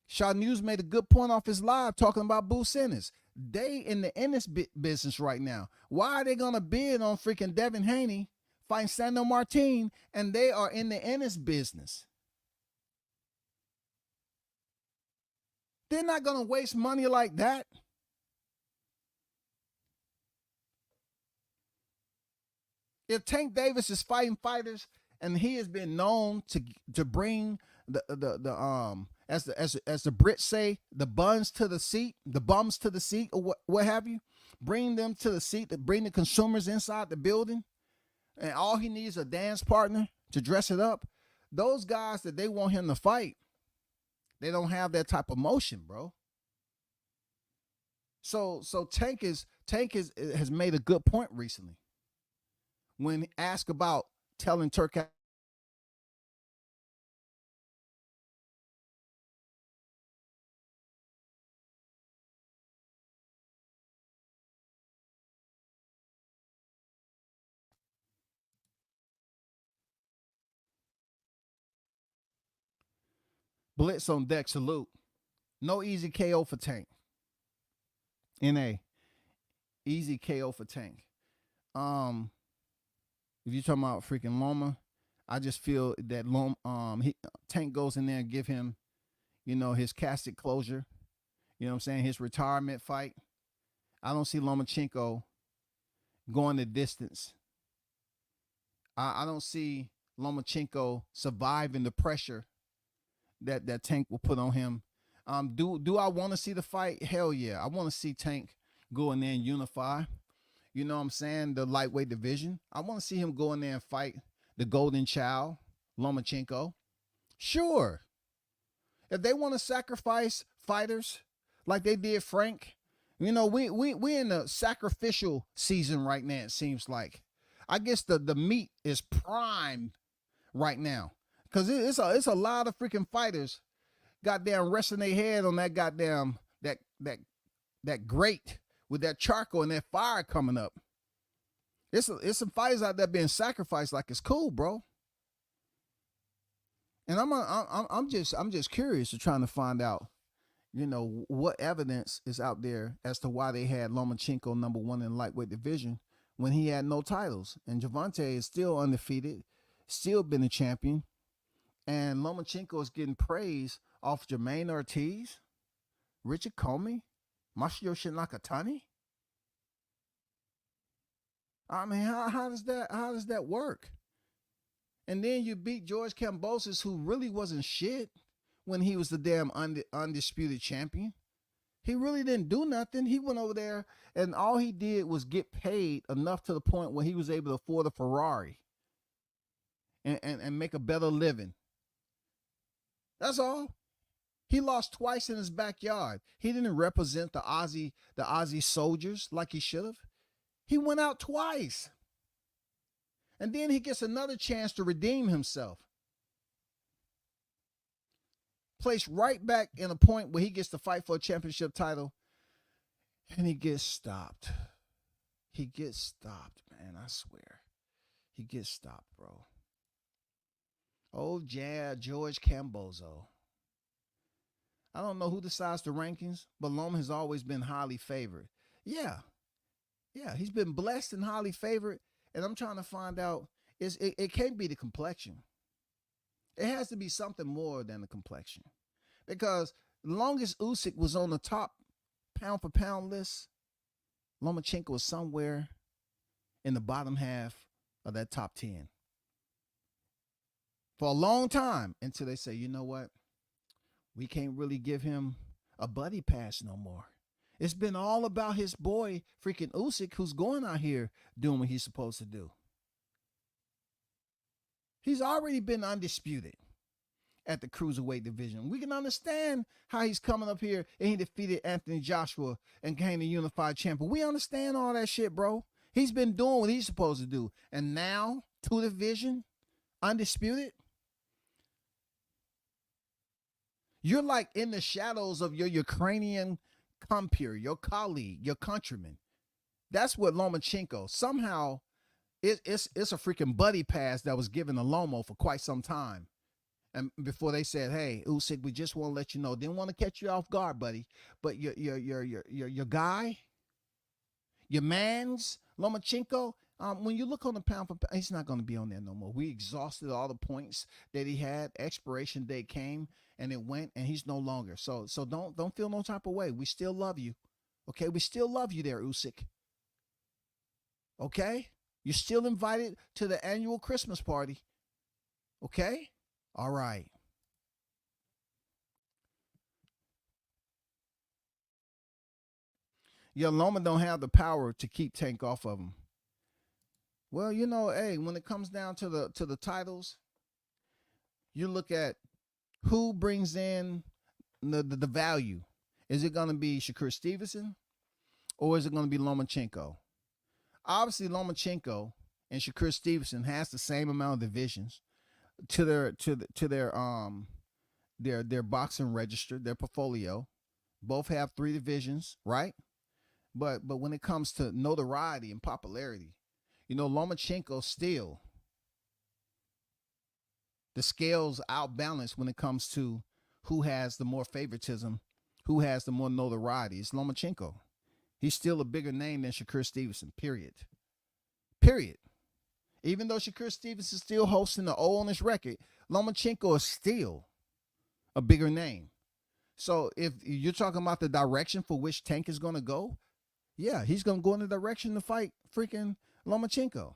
Shot News made a good point off his live talking about Boo Sinners. They in the Ennis business right now. Why are they going to bid on freaking Devin Haney fighting Sandor Martin, and they are in the Ennis business? They're not going to waste money like that. If Tank Davis is fighting fighters and he has been known to bring the as the Brits say, the bums to the seat, or what have you, bring them to the seat, to bring the consumers inside the building, and all he needs is a dance partner to dress it up. Those guys that they want him to fight, they don't have that type of motion, bro. So Tank has made a good point recently when asked about telling Turk Blitz on deck, salute. No easy KO for Tank. NA. Easy KO for Tank. If you're talking about freaking Loma, I just feel that Tank goes in there and give him, his casket closure. You know what I'm saying? His retirement fight. I don't see Lomachenko going the distance. I don't see Lomachenko surviving the pressure that Tank will put on him. Do I want to see the fight? Hell yeah. I want to see Tank go in there and unify. You know what I'm saying? The lightweight division. I want to see him go in there and fight the golden child, Lomachenko. Sure. If they want to sacrifice fighters like they did Frank, we in the sacrificial season right now, it seems like. I guess the meat is prime right now. Cause it's a lot of freaking fighters goddamn resting their head on that goddamn that grate with that charcoal and that fire coming up. It's some fighters out there being sacrificed like it's cool, bro. And I'm just curious to trying to find out, what evidence is out there as to why they had Lomachenko number one in the lightweight division when he had no titles. And Gervonta is still undefeated, still been a champion. And Lomachenko is getting praise off Jermaine Ortiz, Richard Comey, Masahiro Nakatani. I mean, how does that work? And then you beat George Kambosos, who really wasn't shit when he was the damn undisputed champion. He really didn't do nothing. He went over there and all he did was get paid enough to the point where he was able to afford a Ferrari and make a better living. That's all. He lost twice in his backyard. He didn't represent the Aussie soldiers like he should have. He went out twice. And then he gets another chance to redeem himself. Placed right back in a point where he gets to fight for a championship title. And he gets stopped. He gets stopped, man. I swear. He gets stopped, bro. Oh, yeah, George Kambosos. I don't know who decides the rankings, but Loma has always been highly favored. Yeah, he's been blessed and highly favored, and I'm trying to find out, it can't be the complexion. It has to be something more than the complexion. Because the longest Usyk was on the top pound-for-pound list, Lomachenko was somewhere in the bottom half of that top 10. For a long time, until they say, you know what? We can't really give him a buddy pass no more. It's been all about his boy, freaking Usyk, who's going out here doing what he's supposed to do. He's already been undisputed at the cruiserweight division. We can understand how he's coming up here and he defeated Anthony Joshua and became the unified champion. We understand all that shit, bro. He's been doing what he's supposed to do. And now, 2 division, undisputed. You're like in the shadows of your Ukrainian compeer, your colleague, your countryman. That's what Lomachenko. Somehow, it's a freaking buddy pass that was given to Lomo for quite some time. And before they said, "Hey, Usyk, we just want to let you know, didn't want to catch you off guard, buddy, but your guy, your man's Lomachenko, when you look on the pound for pound, he's not going to be on there no more. We exhausted all the points that he had. Expiration date came and it went, and he's no longer. So don't feel no type of way. We still love you, okay? We still love you there, Usyk. Okay, you're still invited to the annual Christmas party. Okay, all right." Yeah, Loma don't have the power to keep Tank off of him. Well, hey, when it comes down to the titles, you look at who brings in the value. Is it going to be Shakur Stevenson or is it going to be Lomachenko? Obviously, Lomachenko and Shakur Stevenson has the same amount of divisions to their boxing register, their portfolio. Both have 3 divisions, right? But when it comes to notoriety and popularity, Lomachenko still, the scales outbalance when it comes to who has the more favoritism, who has the more notoriety. It's Lomachenko. He's still a bigger name than Shakur Stevenson, period. Even though Shakur Stevenson is still hosting the O on his record, Lomachenko is still a bigger name. So if you're talking about the direction for which Tank is going to go, yeah, he's going to go in the direction to fight freaking Lomachenko.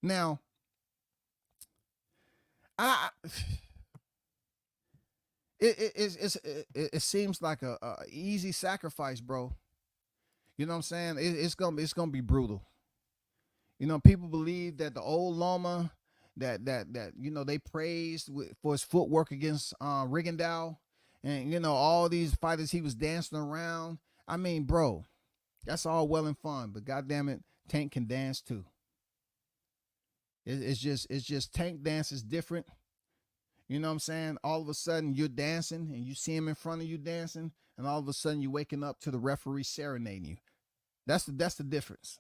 Now, it seems like a easy sacrifice, bro. You know what I'm saying? It's gonna be brutal. People believe that the old Loma that they praised for his footwork against Rigondeaux, and all these fighters he was dancing around. I mean, bro, that's all well and fun, but goddamn it, Tank can dance too. It's just Tank dance is different. You know what I'm saying? All of a sudden you're dancing and you see him in front of you dancing, and all of a sudden you're waking up to the referee serenading you. That's the difference.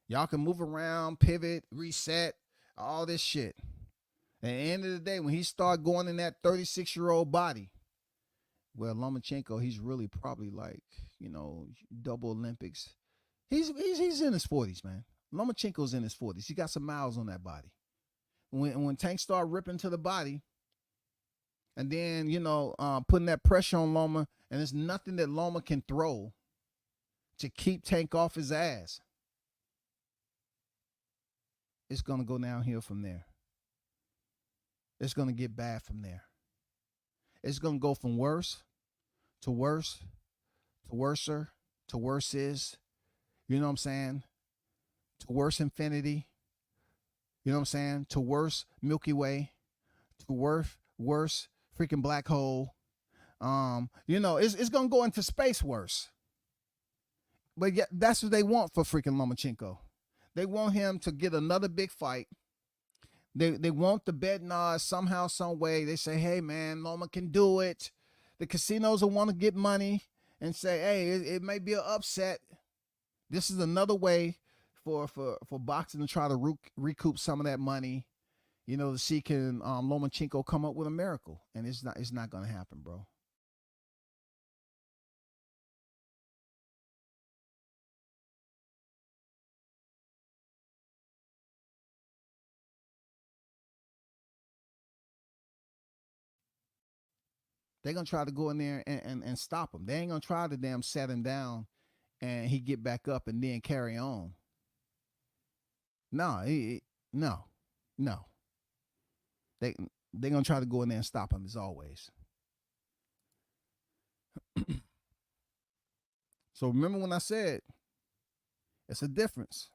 Y'all can move around, pivot, reset, all this shit. At the end of the day, when he start going in that 36-year-old body, well, Lomachenko, he's really probably like, double Olympics. He's in his 40s, man. Lomachenko's in his 40s. He got some miles on that body. When Tank start ripping to the body, and then putting that pressure on Loma, and there's nothing that Loma can throw to keep Tank off his ass. It's gonna go downhill from there. It's gonna get bad from there. It's gonna go from worse to worse to worser to worses. You know what I'm saying? To worse infinity. You know what I'm saying? To worse Milky Way. To worse freaking black hole. It's gonna go into space worse. But yeah, that's what they want for freaking Lomachenko. They want him to get another big fight. They want the bet nod somehow, some way. They say, hey man, Loma can do it. The casinos will want to get money and say, hey, it may be an upset. This is another way for boxing to try to recoup some of that money. To see can Lomachenko come up with a miracle, and it's not gonna happen, bro. They're gonna try to go in there and stop him. They ain't gonna try to damn set him down and he get back up and then carry on. No, no, no. They gonna try to go in there and stop him as always. So remember when I said it's a difference.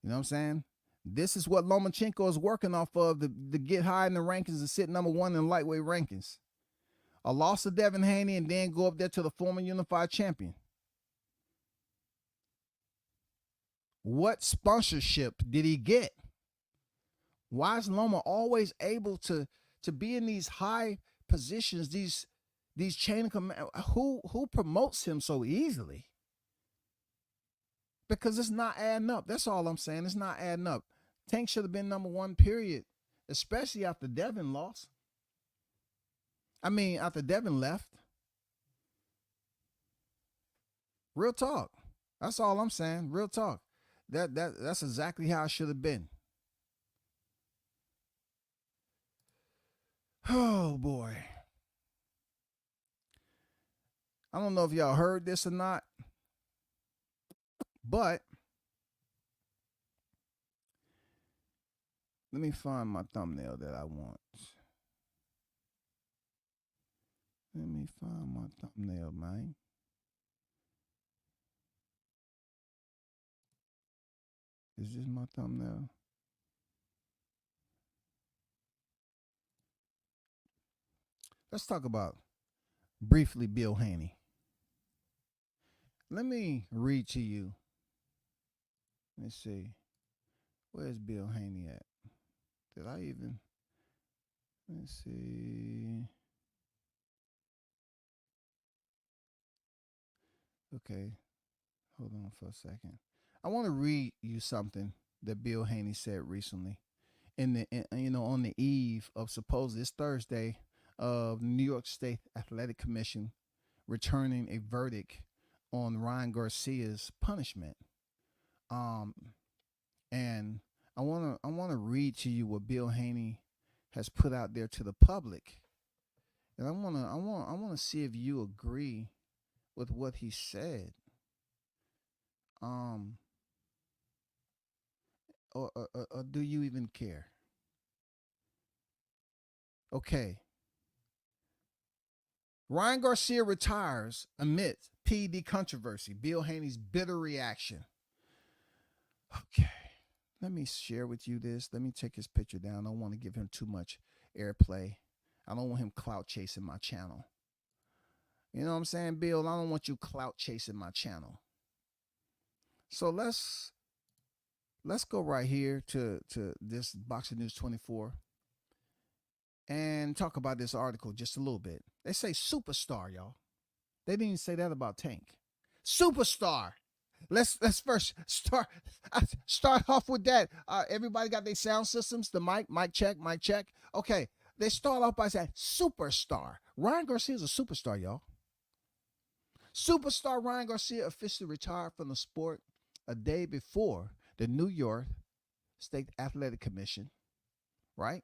You know what I'm saying? This is what Lomachenko is working off of to get high in the rankings and sit number one in lightweight rankings. A loss to Devin Haney and then go up there to the former unified champion. What sponsorship did he get? Why is Loma always able to be in these high positions, these chain of command? Who promotes him so easily? Because it's not adding up. That's all I'm saying. It's not adding up. Tank should have been number one, period. Especially after Devin lost. After Devin left. Real talk. That's all I'm saying. Real talk. That's exactly how it should have been. Oh boy. I don't know if y'all heard this or not, but let me find my thumbnail that I want. Let me find my thumbnail, man. Is this my thumbnail? Let's talk about briefly Bill Haney. Let me read to you. Let's see. Where's Bill Haney at? Did I even? Let's see. Okay. Hold on for a second. I want to read you something that Bill Haney said recently. On the eve of supposed this Thursday of the New York State Athletic Commission returning a verdict on Ryan Garcia's punishment. And I wanna read to you what Bill Haney has put out there to the public. And I wanna see if you agree with what he said. Or do you even care? Okay. Ryan Garcia retires amid PD controversy. Bill Haney's bitter reaction. Okay. Let me share with you this. Let me take his picture down. I don't want to give him too much airplay. I don't want him clout chasing my channel. You know what I'm saying, Bill? I don't want you clout chasing my channel. So let's let's go right here to this Boxing News 24 and talk about this article just a little bit. They say superstar, y'all. They didn't even say that about Tank. Superstar. Let's first start off with that. Everybody got their sound systems. The mic check, mic check. Okay, they start off by saying superstar. Ryan Garcia is a superstar, y'all. Superstar Ryan Garcia officially retired from the sport a day before the New York State Athletic Commission, right,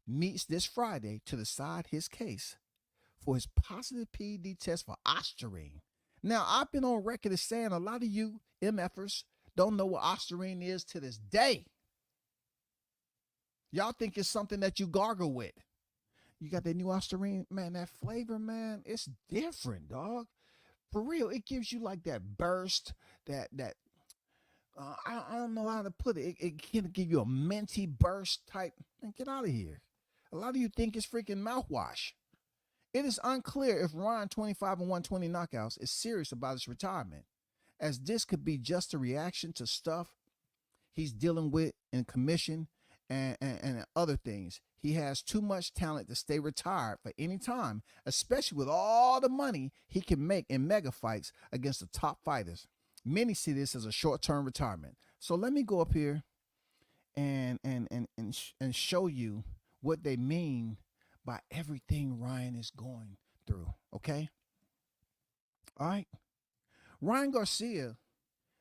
meets this Friday to decide his case for his positive PED test for ostarine. Now, I've been on record as saying a lot of you MFers don't know what ostarine is to this day. Y'all think it's something that you gargle with. You got that new ostarine, man, that flavor, man, it's different, dog. For real, it gives you like that burst, that I don't know how to put it. It can give you a minty burst type. Man, get out of here. A lot of you think it's freaking mouthwash. It is unclear if Ryan 25 and 120 knockouts is serious about his retirement, as this could be just a reaction to stuff he's dealing with in commission and other things. He has too much talent to stay retired for any time, especially with all the money he can make in mega fights against the top fighters. Many see this as a short-term retirement. So let me go up here and show you what they mean by everything Ryan is going through, okay? All right. Ryan Garcia,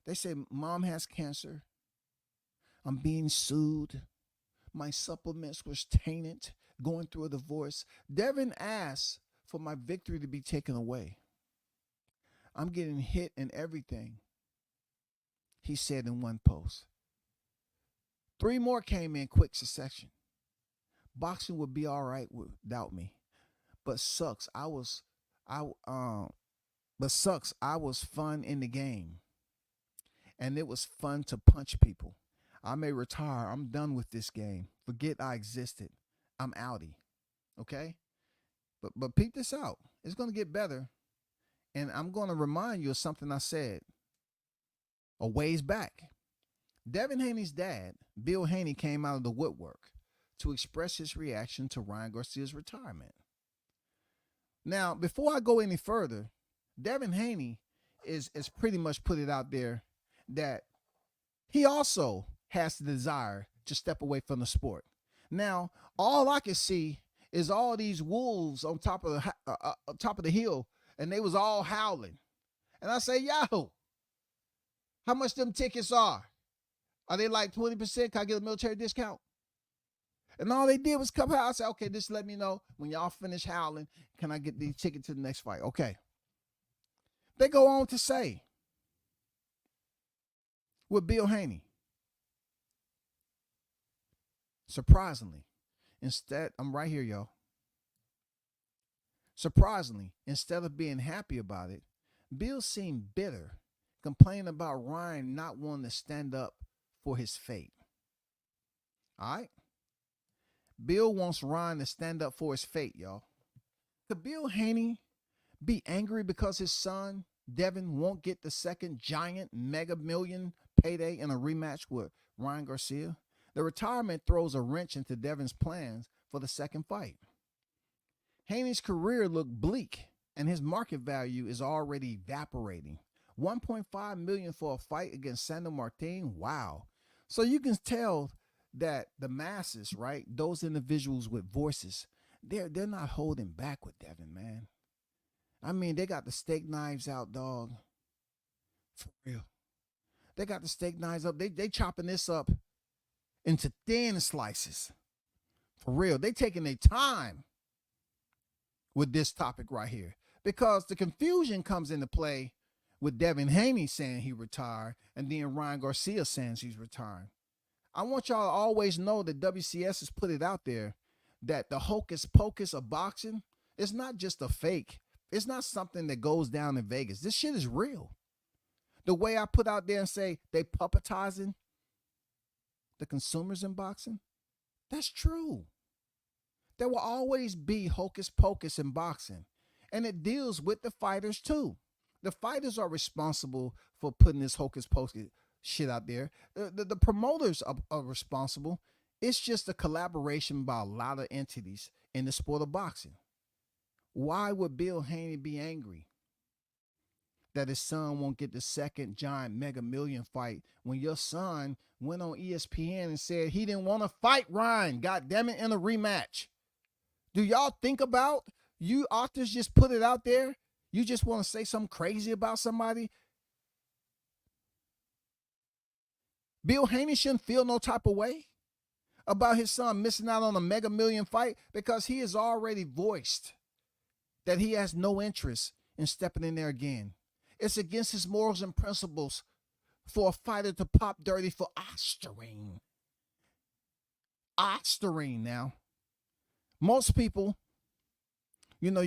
they say, mom has cancer. I'm being sued. My supplements was tainted, going through a divorce. Devin asked for my victory to be taken away. I'm getting hit and everything, he said in one post. 3 more came in quick succession. Boxing would be all right without me, but sucks. I was fun in the game, and it was fun to punch people. I may retire. I'm done with this game. Forget I existed. I'm outie. Okay, but peep this out. It's gonna get better, and I'm gonna remind you of something I said a ways back. Devin Haney's dad, Bill Haney, came out of the woodwork to express his reaction to Ryan Garcia's retirement. Now, before I go any further, Devin Haney is pretty much put it out there that he also has the desire to step away from the sport. Now, all I can see is all these wolves on top of the hill, and they was all howling. And I say, yo, how much them tickets are? Are they like 20%? Can I get a military discount? And all they did was come out and say, okay, just let me know when y'all finish howling, can I get the ticket to the next fight? Okay. They go on to say, with Bill Haney, surprisingly, I'm right here, y'all. Surprisingly, instead of being happy about it, Bill seemed bitter, complaining about Ryan not wanting to stand up for his fate. All right? Bill wants Ryan to stand up for his fate, y'all. Could Bill Haney be angry because his son, Devin, won't get the second giant mega million payday in a rematch with Ryan Garcia? The retirement throws a wrench into Devin's plans for the second fight. Haney's career looked bleak, and his market value is already evaporating. $1.5 million for a fight against Sandor Martin? Wow. So you can tell that the masses, right, those individuals with voices, they're not holding back with Devin, man. I mean, they got the steak knives out, dog. For real. They got the steak knives up. They chopping this up into thin slices. For real. They taking their time with this topic right here, because the confusion comes into play with Devin Haney saying he retired and then Ryan Garcia saying he's retiring. I want y'all to always know that WCS has put it out there that the hocus pocus of boxing is not just a fake. It's not something that goes down in Vegas. This shit is real. The way I put out there and say they puppetizing the consumers in boxing, that's true. There will always be hocus pocus in boxing, and it deals with the fighters too. The fighters are responsible for putting this hocus pocus shit out there. The promoters are responsible. It's just a collaboration by a lot of entities in the sport of boxing. Why would Bill Haney be angry that his son won't get the second giant mega million fight when your son went on ESPN and said he didn't want to fight Ryan, God damn it, in a rematch? Do y'all think about, you authors just put it out there? You just want to say something crazy about somebody? Bill Haney shouldn't feel no type of way about his son missing out on a mega million fight because he has already voiced that he has no interest in stepping in there again. It's against his morals and principles for a fighter to pop dirty for Osterine. Osterine now. Most people, you know,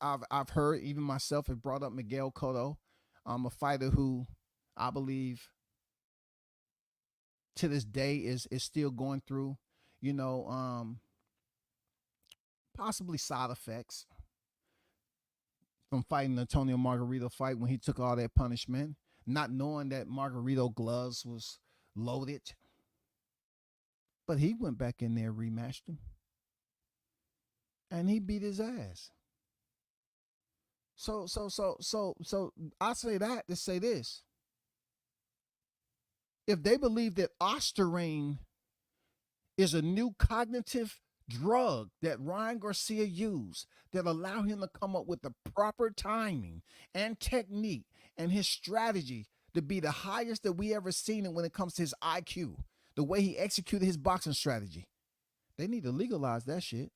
I've heard, even myself, have brought up Miguel Cotto, a fighter who I believe to this day is still going through, possibly side effects from fighting the Antonio Margarito fight when he took all that punishment, not knowing that Margarito gloves was loaded. But he went back in there, rematched him, and he beat his ass. So I say that to say this. If they believe that Osterine is a new cognitive drug that Ryan Garcia used that allow him to come up with the proper timing and technique and his strategy to be the highest that we ever seen it when it comes to his IQ, the way he executed his boxing strategy, they need to legalize that shit.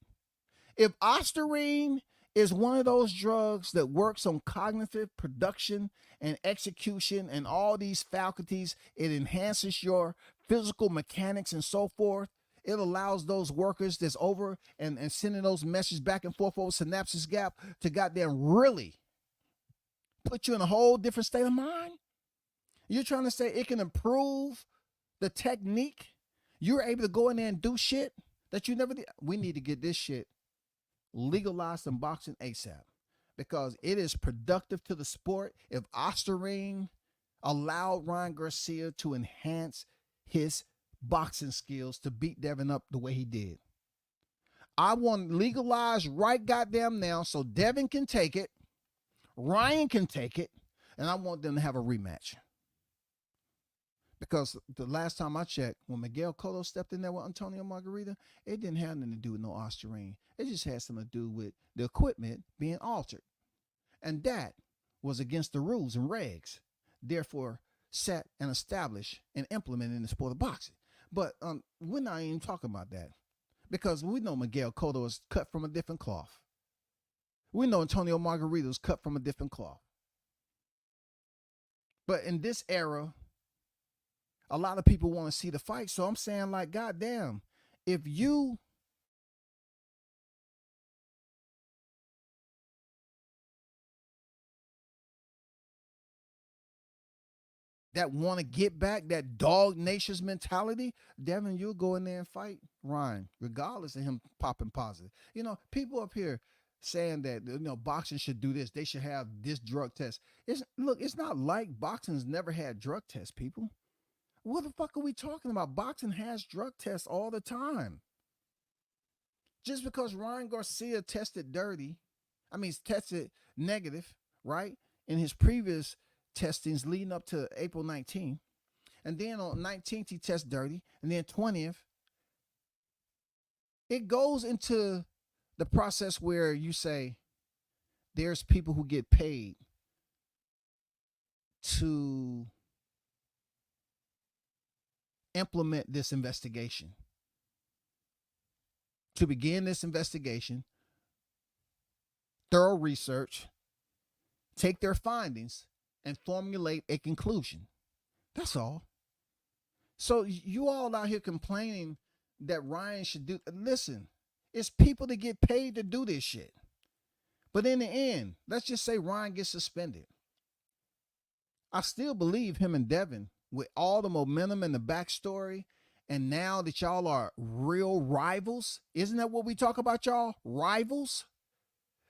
If Osterine is one of those drugs that works on cognitive production and execution and all these faculties, it enhances your physical mechanics and so forth. It allows those workers that's over and sending those messages back and forth over synapses gap to goddamn really put you in a whole different state of mind. You're trying to say it can improve the technique? You're able to go in there and do shit that you never did? We need to get this shit legalized in boxing ASAP because it is productive to the sport. If Osterine allowed Ryan Garcia to enhance his boxing skills to beat Devin up the way he did, I want legalized right goddamn now so Devin can take it, Ryan can take it, and I want them to have a rematch. Because the last time I checked, when Miguel Cotto stepped in there with Antonio Margarita, it didn't have nothing to do with no Osterine. It just had something to do with the equipment being altered. And that was against the rules and regs, therefore set and established and implemented in the sport of boxing. But we're not even talking about that because we know Miguel Cotto is cut from a different cloth. We know Antonio Margarita is cut from a different cloth. But in this era, a lot of people want to see the fight. So I'm saying, like, goddamn, if you that want to get back that dog nations mentality, Devin, you'll go in there and fight Ryan, regardless of him popping positive. You know, people up here saying that, boxing should do this. They should have this drug test. It's not like boxing's never had drug tests, people. What the fuck are we talking about? Boxing has drug tests all the time. Just because Ryan Garcia tested negative, right, in his previous testings leading up to April 19th, and then on 19th he tests dirty, and then 20th, it goes into the process where you say there's people who get paid to implement this investigation. To begin this investigation, thorough research, take their findings, and formulate a conclusion. That's all. So you all out here complaining that Ryan should do, listen, it's people that get paid to do this shit. But in the end, let's just say Ryan gets suspended. I still believe him and Devin, with all the momentum and the backstory, and now that y'all are real rivals, isn't that what we talk about, y'all? Rivals?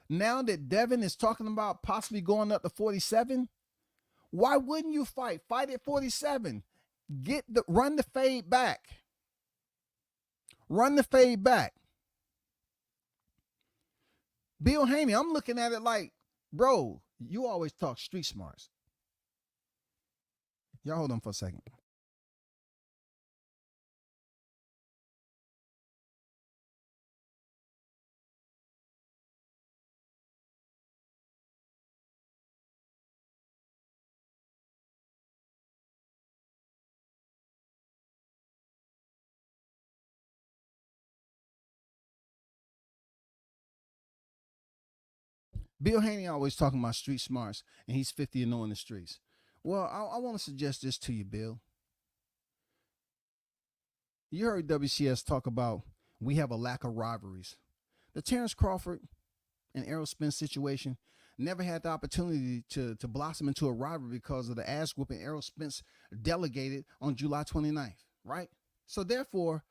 Now that Devin is talking about possibly going up to 47, why wouldn't you fight? Fight at 47. Run the fade back. Run the fade back. Bill Haney, I'm looking at it like, bro, you always talk street smarts. Y'all hold on for a second. Bill Haney always talking about street smarts, and he's 50-0 in the streets. Well, I want to suggest this to you, Bill. You heard WCS talk about we have a lack of rivalries. The Terrence Crawford and Errol Spence situation never had the opportunity to blossom into a rivalry because of the ass whooping Errol Spence delegated on July 29th, right? So therefore,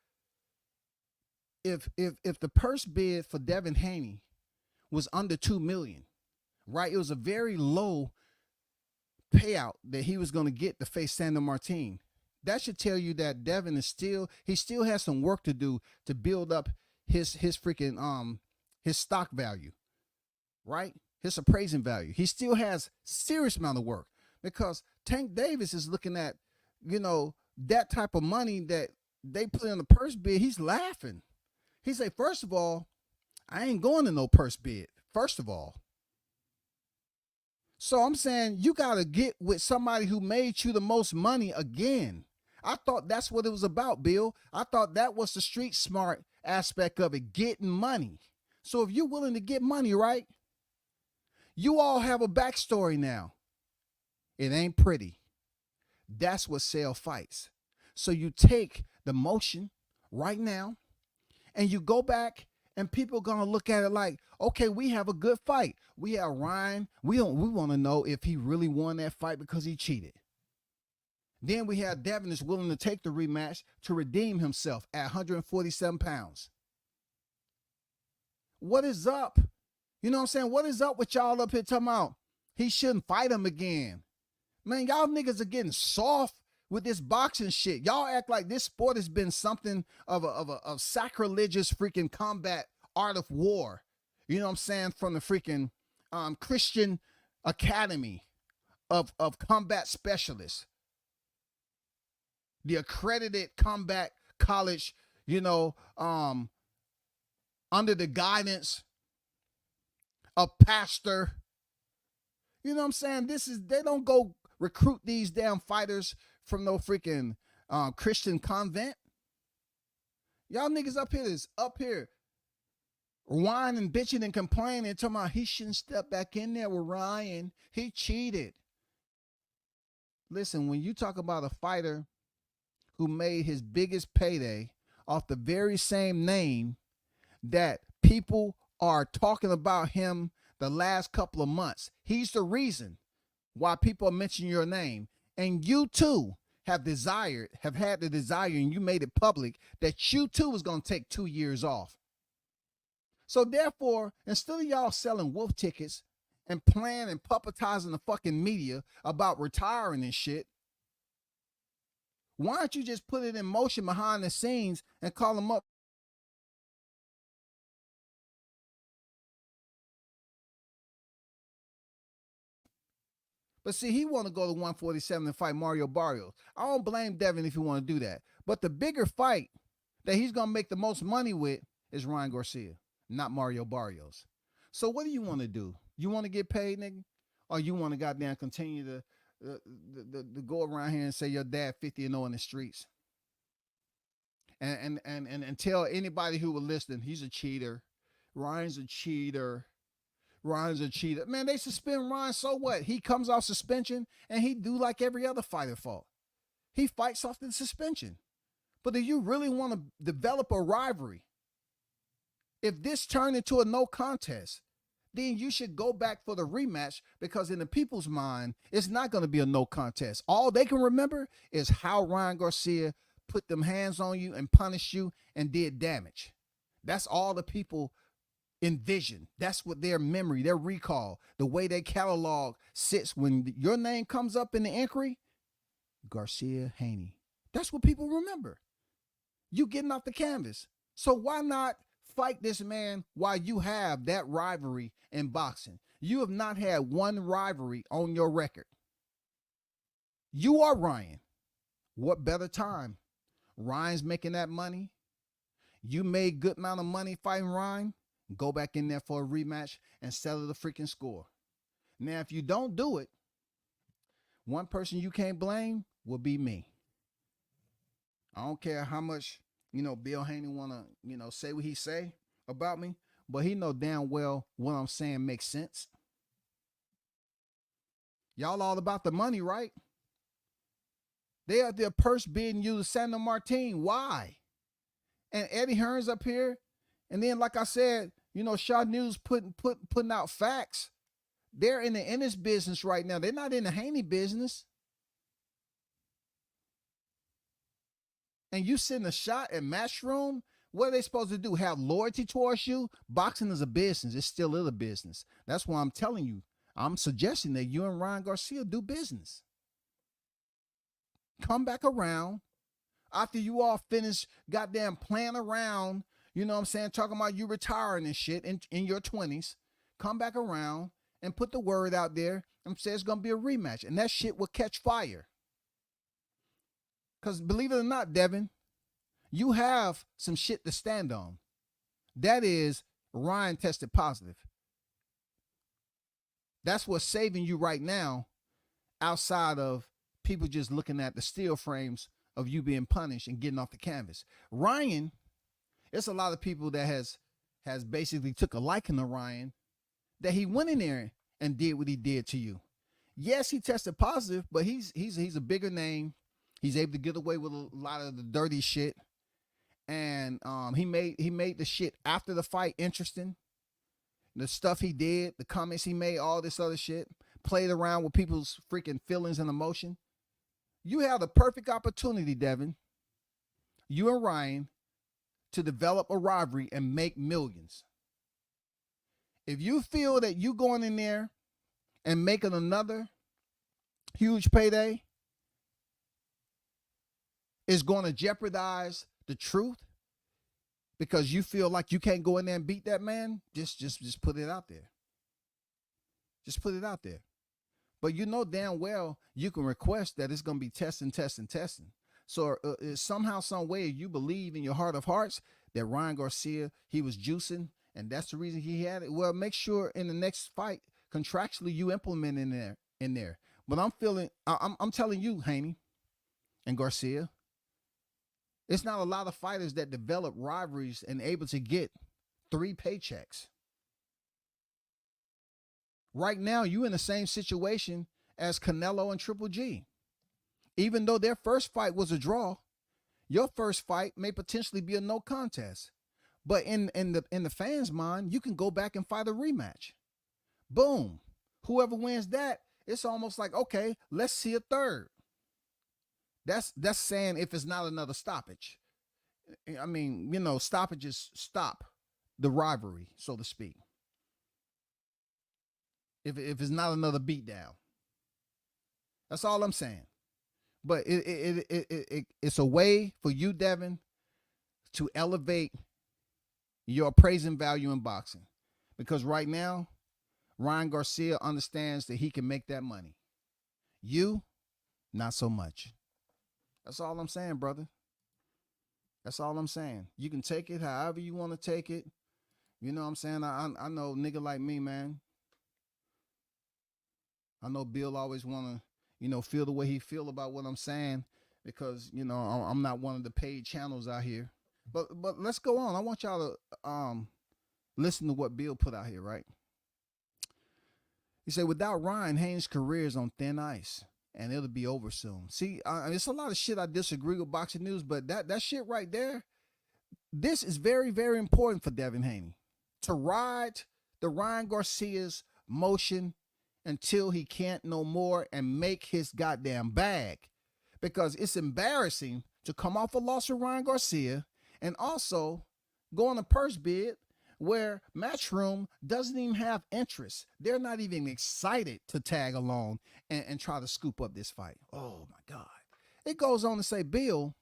if the purse bid for Devin Haney was under $2 million, right? It was a very low payout that he was going to get to face Sandro Martin. That should tell you that Devin is still has some work to do to build up his freaking his stock value, right? His appraising value. He still has serious amount of work because Tank Davis is looking at, that type of money that they put in the purse bid. He's laughing. He say, first of all, I ain't going to no purse bid. First of all. So I'm saying you got to get with somebody who made you the most money again. I thought that's what it was about, Bill. I thought that was the street smart aspect of it, getting money. So if you're willing to get money, right, you all have a backstory now. It ain't pretty. That's what sell fights. So you take the motion right now and you go back and people are going to look at it like, okay, we have a good fight. We have Ryan. We want to know if he really won that fight because he cheated. Then we have Devin is willing to take the rematch to redeem himself at 147 pounds. What is up? You know what I'm saying? What is up with y'all up here talking about he shouldn't fight him again? Man, y'all niggas are getting soft with this boxing shit. Y'all act like this sport has been something of a sacrilegious freaking combat art of war. You know what I'm saying? From the freaking Christian Academy of combat specialists. The accredited combat college, under the guidance of pastor. You know what I'm saying? They don't go recruit these damn fighters from no freaking Christian convent. Y'all niggas up here whining, bitching, and complaining, talking about he shouldn't step back in there with Ryan. He cheated. Listen, when you talk about a fighter who made his biggest payday off the very same name that people are talking about him the last couple of months, he's the reason why people are mentioning your name. And you too have had the desire, and you made it public that you too was going to take 2 years off. So therefore, instead of y'all selling wolf tickets and playing and puppetizing the fucking media about retiring and shit, why don't you just put it in motion behind the scenes and call them up? But see, he want to go to 147 and fight Mario Barrios. I don't blame Devin if he want to do that. But the bigger fight that he's going to make the most money with is Ryan Garcia, not Mario Barrios. So what do you want to do? You want to get paid, nigga? Or you want to goddamn continue to go around here and say your dad 50-0 in the streets? And tell anybody who will listen, he's a cheater. Ryan's a cheater. Ryan's a cheater. Man, they suspend Ryan, so what? He comes off suspension and he do like every other fighter fought. He fights off the suspension. But if you really want to develop a rivalry, if this turned into a no contest, then you should go back for the rematch, because in the people's mind, it's not going to be a no contest. All they can remember is how Ryan Garcia put them hands on you and punished you and did damage. That's all the people envision. That's what their memory, their recall, the way their catalog sits when your name comes up in the inquiry. Garcia Haney, That's what people remember. You getting off the canvas. So why not fight this man while you have that rivalry in boxing? You have not had one rivalry on your record. You are Ryan. What better time? Ryan's making that money. You made good amount of money fighting Ryan. Go back in there for a rematch and settle the freaking score. Now, if you don't do it, one person you can't blame will be me. I don't care how much, Bill Haney want to, say what he say about me, but he know damn well what I'm saying makes sense. Y'all all about the money, right? They out there purse bidding you to San Martin. Why? And Eddie Hearn's up here. And then, like I said, Shaw News putting out facts. They're in the Ennis business right now. They're not in the Haney business. And you send a shot at Matchroom, what are they supposed to do? Have loyalty towards you? Boxing is a business. It still is a business. That's why I'm telling you. I'm suggesting that you and Ryan Garcia do business. Come back around after you all finish goddamn playing around, talking about you retiring and shit in your 20s. Come back around and put the word out there and say it's going to be a rematch. And that shit will catch fire. Because believe it or not, Devin, you have some shit to stand on. That is, Ryan tested positive. That's what's saving you right now, outside of people just looking at the steel frames of you being punished and getting off the canvas. Ryan, it's a lot of people that has basically took a liking to Ryan, that he went in there and did what he did to you. Yes, he tested positive, but he's a bigger name. He's able to get away with a lot of the dirty shit. And he made the shit after the fight interesting. The stuff he did, the comments he made, all this other shit, played around with people's freaking feelings and emotion. You have the perfect opportunity, Devin, you and Ryan, to develop a rivalry and make millions. If you feel that you going in there and making another huge payday is going to jeopardize the truth because you feel like you can't go in there and beat that man, just put it out there. Just put it out there. But you know damn well you can request that it's going to be testing. So somehow, some way, you believe in your heart of hearts that Ryan Garcia, he was juicing, and that's the reason he had it. Well, make sure in the next fight, contractually, you implement in there. But I'm telling you, Haney and Garcia, it's not a lot of fighters that develop rivalries and able to get 3 paychecks. Right now, you in the same situation as Canelo and Triple G. Even though their first fight was a draw, your first fight may potentially be a no contest. But in the fans' mind, you can go back and fight a rematch. Boom. Whoever wins that, it's almost like, okay, let's see a third. That's saying if it's not another stoppage. I mean, stoppages stop the rivalry, so to speak. If it's not another beatdown. That's all I'm saying. But it's a way for you, Devin, to elevate your appraising value in boxing. Because right now, Ryan Garcia understands that he can make that money. You, not so much. That's all I'm saying, brother. That's all I'm saying. You can take it however you want to take it. You know what I'm saying? I know nigga like me, man. I know Bill always want to, feel the way he feel about what I'm saying because, I'm not one of the paid channels out here. But let's go on. I want y'all to listen to what Bill put out here, right? He said, without Ryan, Haney's career is on thin ice. And it'll be over soon. See, it's a lot of shit I disagree with Boxing News, but that shit right there, this is very, very important for Devin Haney. To ride the Ryan Garcia's motion until he can't no more and make his goddamn bag. Because it's embarrassing to come off a loss with Ryan Garcia and also go on a purse bid where Matchroom doesn't even have interest. They're not even excited to tag along and try to scoop up this fight. Oh my God. It goes on to say Bill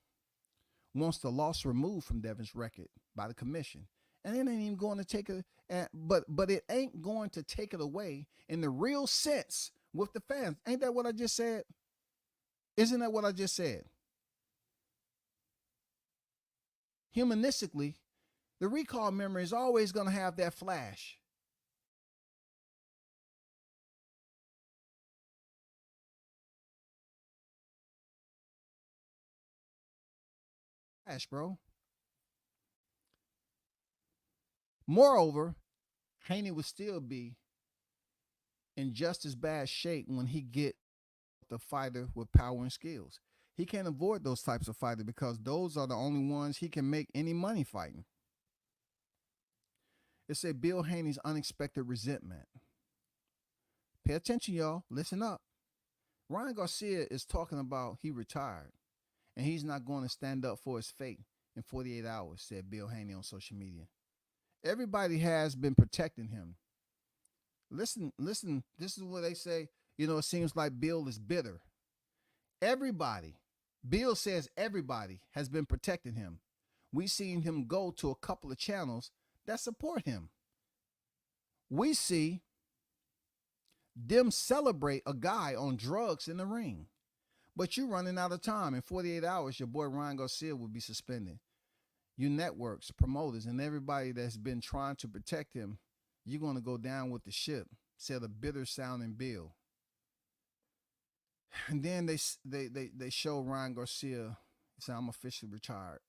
wants the loss removed from Devin's record by the commission. And it ain't even going to take it, but it ain't going to take it away in the real sense with the fans. Ain't that what I just said? Isn't that what I just said? Humanistically, the recall memory is always going to have that flash. Flash, bro. Moreover, Haney would still be in just as bad shape when he get the fighter with power and skills. He can't avoid those types of fighters because those are the only ones he can make any money fighting. It said Bill Haney's unexpected resentment. Pay attention, y'all. Listen up. Ryan Garcia is talking about he retired and he's not going to stand up for his fate in 48 hours, said Bill Haney on social media. Everybody has been protecting him. Listen, this is what they say. You know, it seems like Bill is bitter. Everybody, Bill says everybody has been protecting him. We've seen him go to a couple of channels that support him. We see them celebrate a guy on drugs in the ring. But you're running out of time. In 48 hours, your boy Ryan Garcia will be suspended. You networks, promoters, and everybody that's been trying to protect him, you're going to go down with the ship, said a bitter sounding Bill. And then they show Ryan Garcia. He said, I'm officially retired.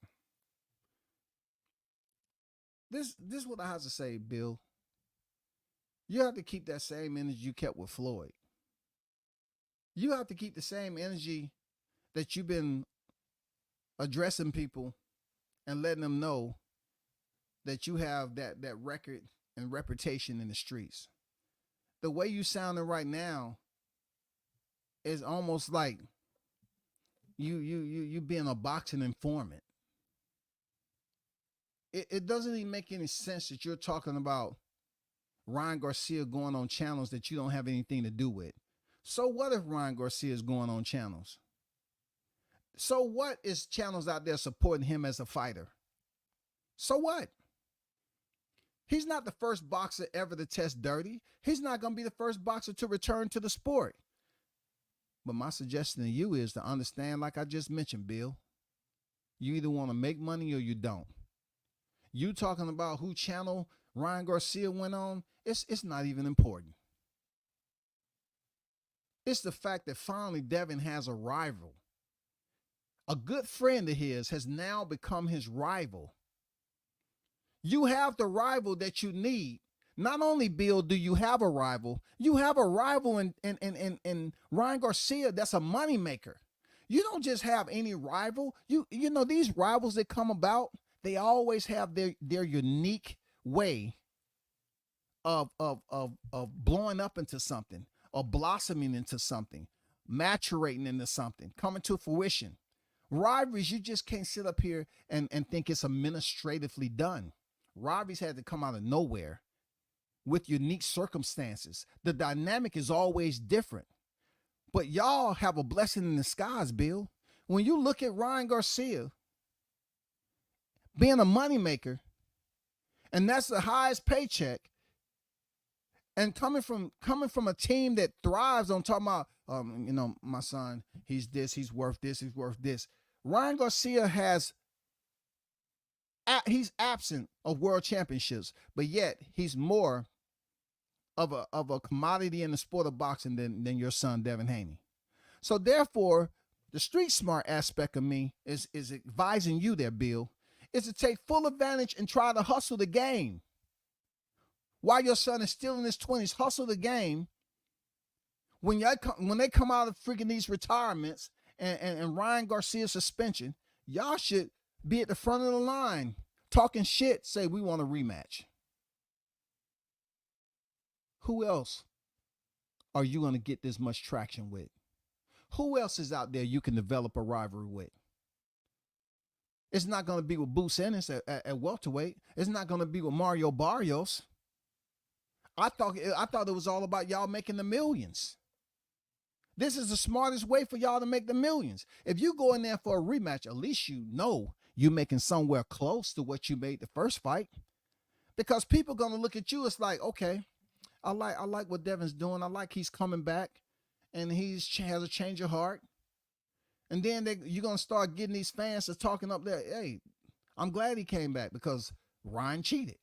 This is what I have to say, Bill. You have to keep that same energy you kept with Floyd. You have to keep the same energy that you've been addressing people and letting them know that you have that record and reputation in the streets. The way you sounding right now is almost like you being a boxing informant. It doesn't even make any sense that you're talking about Ryan Garcia going on channels that you don't have anything to do with. So what if Ryan Garcia is going on channels? So what is channels out there supporting him as a fighter? So what? He's not the first boxer ever to test dirty. He's not going to be the first boxer to return to the sport. But my suggestion to you is to understand, like I just mentioned, Bill, you either want to make money or you don't. You talking about who channel Ryan Garcia went on, it's not even important. It's the fact that finally Devin has a rival. A good friend of his has now become his rival. You have the rival that you need. Not only, Bill, do you have a rival, you have a rival in Ryan Garcia that's a moneymaker. You don't just have any rival. You know, these rivals that come about, they always have their unique way of blowing up into something, or blossoming into something, maturating into something, coming to fruition. Rivalries, you just can't sit up here and think it's administratively done. Rivalries had to come out of nowhere with unique circumstances. The dynamic is always different. But y'all have a blessing in disguise, Bill. When you look at Ryan Garcia being a moneymaker, and that's the highest paycheck, and coming from a team that thrives on talking about, you know, my son, he's this, he's worth this, he's worth this. Ryan Garcia he's absent of world championships, but yet he's more of a commodity in the sport of boxing than your son, Devin Haney. So therefore, the street smart aspect of me is advising you there, Bill, is to take full advantage and try to hustle the game. While your son is still in his 20s, hustle the game. When they come out of freaking these retirements and Ryan Garcia's suspension, y'all should be at the front of the line talking shit, say we want a rematch. Who else are you going to get this much traction with? Who else is out there you can develop a rivalry with? It's not going to be with Boots Ennis at welterweight. It's not going to be with Mario Barrios. I thought it was all about y'all making the millions. This is the smartest way for y'all to make the millions. If you go in there for a rematch, at least you know you're making somewhere close to what you made the first fight. Because people are gonna look at you, it's like, okay, I like what Devin's doing. I like he's coming back and has a change of heart. And then you're gonna start getting these fans to talking up there. Hey, I'm glad he came back because Ryan cheated.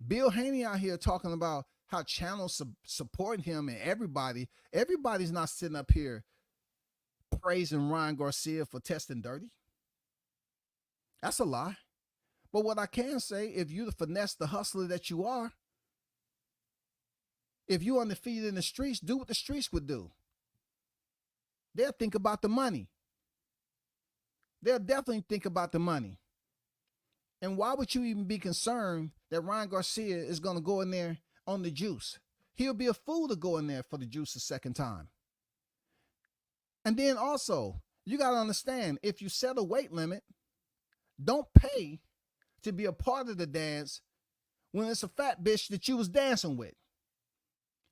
Bill Haney out here talking about how channels supporting him and everybody's not sitting up here praising Ryan Garcia for testing dirty. That's a lie. But what I can say, if you the finesse, the hustler that you are, if you undefeated in the streets, do what the streets would do. They'll think about the money. They'll definitely think about the money. And why would you even be concerned that Ryan Garcia is going to go in there on the juice? He'll be a fool to go in there for the juice a second time. And then also, you got to understand, if you set a weight limit, don't pay to be a part of the dance when it's a fat bitch that you was dancing with.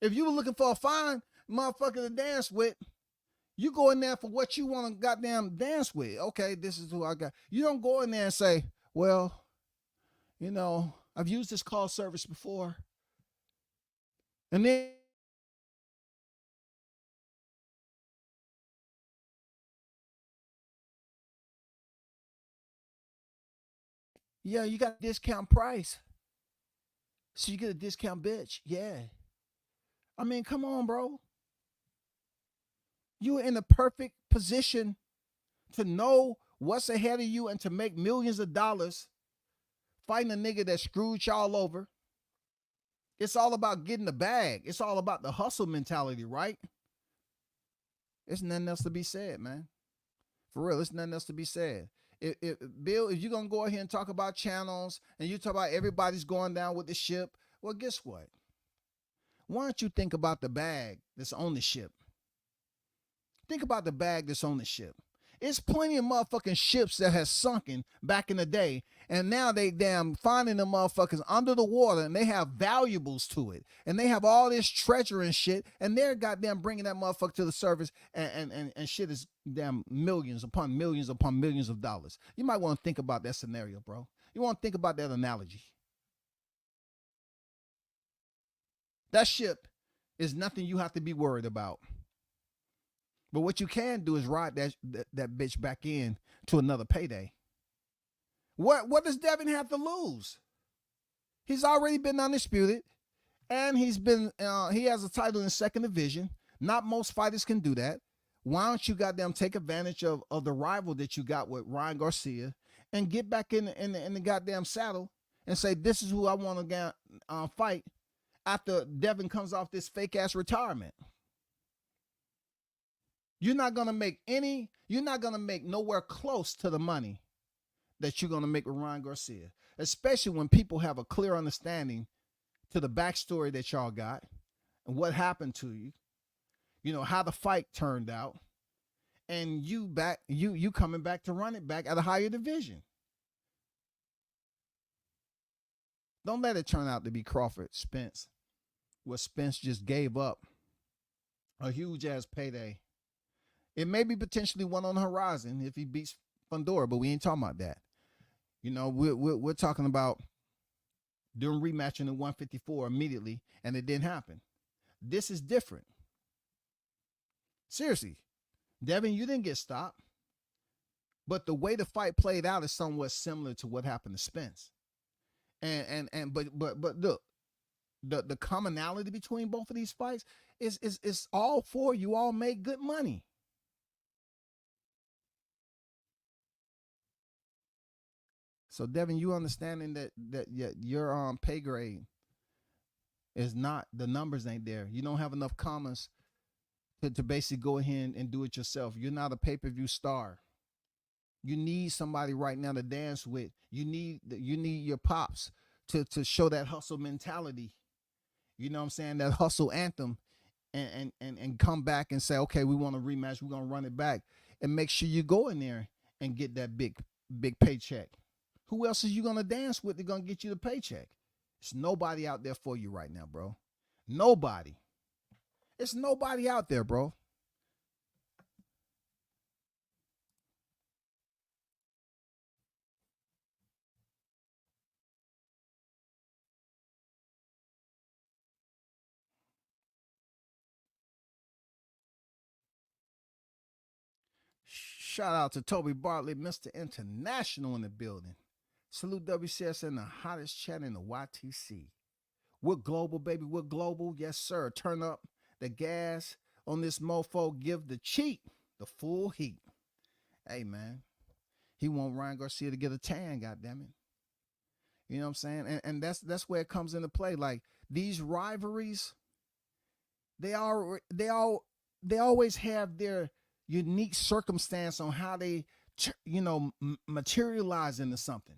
If you were looking for a fine motherfucker to dance with, you go in there for what you want to goddamn dance with. Okay, this is who I got. You don't go in there and say, well, you know, I've used this call service before. And then yeah, you got a discount price. So you get a discount bitch. Yeah. I mean, come on, bro. You are in the perfect position to know what's ahead of you and to make millions of dollars fighting a nigga that screwed y'all over. It's all about getting the bag. It's all about the hustle mentality, right? There's nothing else to be said, man. For real, there's nothing else to be said. Bill, if you're going to go ahead and talk about channels and you talk about everybody's going down with the ship, well, guess what? Why don't you think about the bag that's on the ship? Think about the bag that's on the ship. It's plenty of motherfucking ships that has sunken back in the day, and now they damn finding the motherfuckers under the water, and they have valuables to it, and they have all this treasure and shit, and they're goddamn bringing that motherfucker to the surface, and shit is damn millions upon millions upon millions of dollars. You might want to think about that scenario, bro. You want to think about that analogy. That ship is nothing you have to be worried about. But what you can do is ride that bitch back in to another payday. What does Devin have to lose? He's already been undisputed, and he has a title in second division. Not most fighters can do that. Why don't you goddamn take advantage of the rival that you got with Ryan Garcia and get back in the goddamn saddle and say, this is who I want to fight after Devin comes off this fake ass retirement. You're not going to make nowhere close to the money that you're going to make with Ryan Garcia, especially when people have a clear understanding to the backstory that y'all got and what happened to you, you know, how the fight turned out, and you coming back to run it back at a higher division. Don't let it turn out to be Crawford Spence, where Spence just gave up a huge ass payday. It may be potentially one on the horizon if he beats Fundora, but we ain't talking about that. You know, we're talking about doing rematching in 154 immediately, and it didn't happen. This is different. Seriously, Devin, you didn't get stopped, but the way the fight played out is somewhat similar to what happened to Spence. But look, the commonality between both of these fights is all four. You all make good money. So Devin, you understanding that your pay grade is not, the numbers ain't there. You don't have enough commas to basically go ahead and do it yourself. You're not a pay-per-view star. You need somebody right now to dance with. You need your pops to show that hustle mentality. You know what I'm saying? That hustle anthem, and come back and say, okay, we want a rematch. We're gonna run it back, and make sure you go in there and get that big paycheck. Who else is you gonna dance with? They're gonna get you the paycheck. There's nobody out there for you right now, bro. Nobody. It's nobody out there, bro. Shout out to Toby Bartlett, Mr. International in the building. Salute WCS in the hottest chat in the YTC. We're global, baby. We're global. Yes, sir. Turn up the gas on this mofo. Give the cheat the full heat. Hey, man. He want Ryan Garcia to get a tan, goddammit. You know what I'm saying? And that's where it comes into play. Like these rivalries, they always have their unique circumstance on how they materialize into something.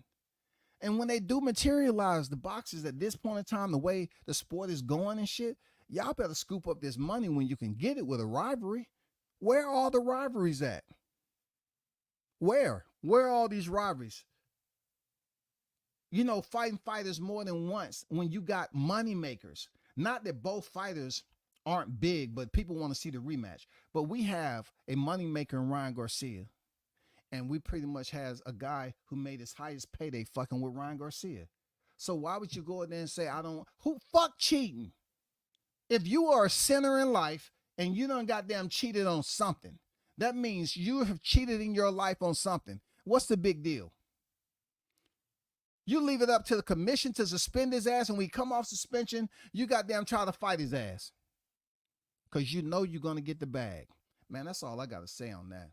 And when they do materialize, the boxers at this point in time, the way the sport is going and shit, y'all better scoop up this money when you can get it with a rivalry. Where are all the rivalries at? Where are all these rivalries? Fighting fighters more than once when you got money makers. Not that both fighters aren't big, but people want to see the rematch. But we have a money maker in Ryan Garcia. And we pretty much has a guy who made his highest payday fucking with Ryan Garcia. So why would you go in there and say, fuck cheating? If you are a sinner in life and you done goddamn cheated on something, that means you have cheated in your life on something. What's the big deal? You leave it up to the commission to suspend his ass, and when he come off suspension, you goddamn try to fight his ass. Because you know you're going to get the bag. Man, that's all I got to say on that.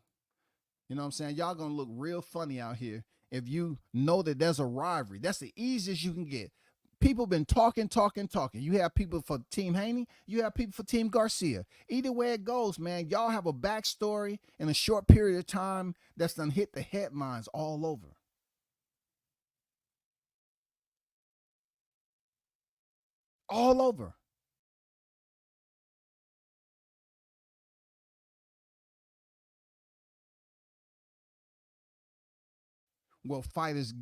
You know what I'm saying? Y'all going to look real funny out here if you know that there's a rivalry. That's the easiest you can get. People been talking. You have people for Team Haney. You have people for Team Garcia. Either way it goes, man, y'all have a backstory in a short period of time that's done hit the headlines all over. All over. Well, fighters,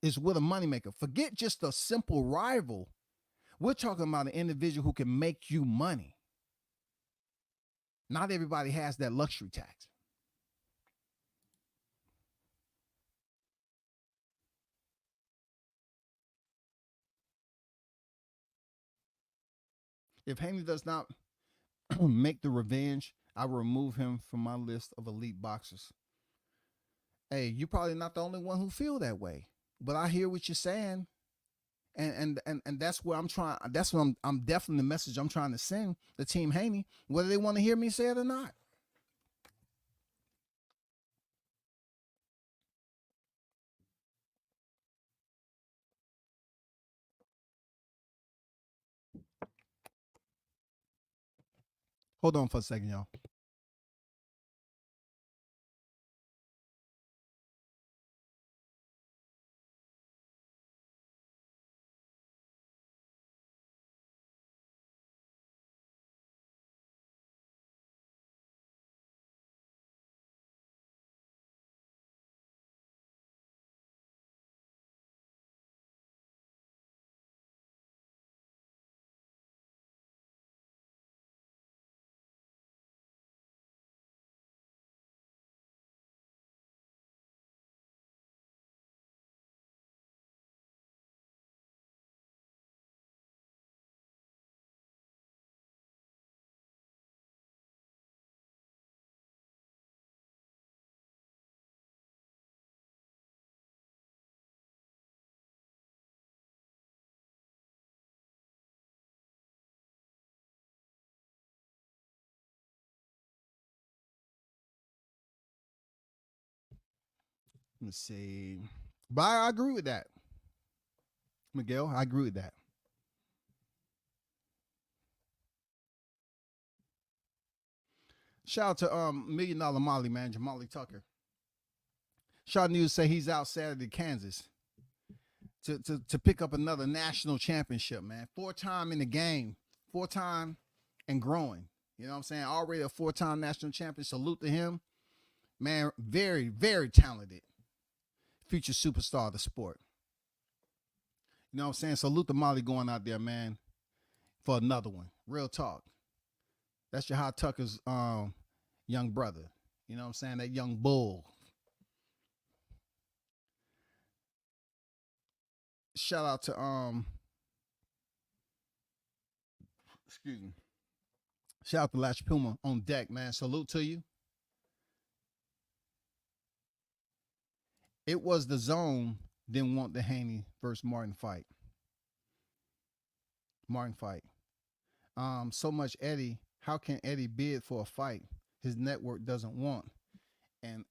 is with a moneymaker. Forget just a simple rival. We're talking about an individual who can make you money. Not everybody has that luxury tax. If Haney does not make the revenge, I will remove him from my list of elite boxers. Hey, you're probably not the only one who feel that way, but I hear what you're saying, and that's where I'm trying. That's what I'm definitely the message I'm trying to send the Team Haney, whether they want to hear me say it or not. Hold on for a second, y'all. Let me see. But I agree with that, Miguel. I agree with that. Shout out to $1 Million Molly, man, Jamali Tucker. Shot News say he's out Saturday, Kansas, to pick up another national championship, man. 4-time in the game, 4-time and growing. You know what I'm saying? Already a 4-time national champion. Salute to him. Man, very, very talented. Future superstar of the sport. You know what I'm saying? Salute to Molly going out there, man, for another one. Real talk. That's your Hot Tucker's young brother. You know what I'm saying? That young bull. Shout out to excuse me. Shout out to Latch Puma on deck, man. Salute to you. It was the zone didn't want the Haney versus Martin fight. Martin fight. So much Eddie. How can Eddie bid for a fight his network doesn't want? And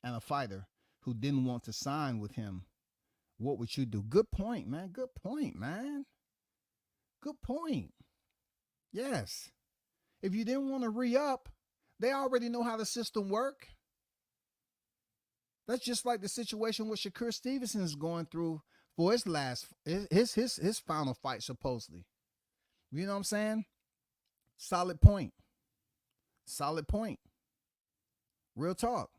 a fighter who didn't want to sign with him, what would you do? Good point, man. Good point, man. Good point. Yes. If you didn't want to re-up, they already know how the system work. That's just like the situation what Shakur Stevenson is going through for his final fight, supposedly. You know what I'm saying? Solid point. Solid point. Real talk.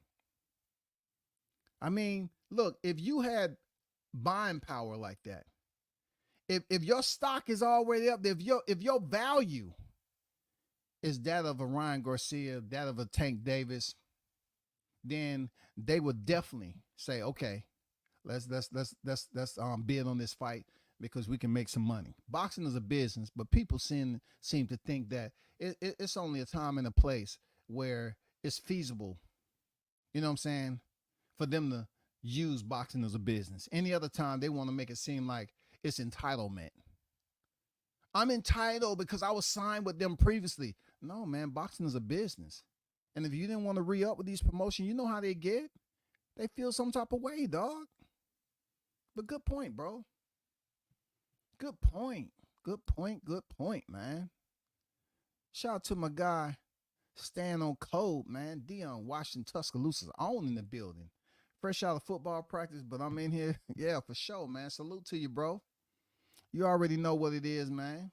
I mean, look, if you had buying power like that, if your stock is already up there, if your value is that of a Ryan Garcia, that of a Tank Davis, then they would definitely say, okay, let's bid on this fight because we can make some money. Boxing is a business, but people seem to think that it's only a time and a place where it's feasible, you know what I'm saying, for them to use boxing as a business. Any other time, they want to make it seem like it's entitlement. I'm entitled because I was signed with them previously. No, man, boxing is a business. And if you didn't want to re-up with these promotions, you know how they get. They feel some type of way, dog. But good point, bro. Good point. Good point. Good point, man. Shout out to my guy, Stand on Code, man. Dion Washington Tuscaloosa's on in the building. Fresh out of football practice, but I'm in here. Yeah, for sure, man. Salute to you, bro. You already know what it is, man.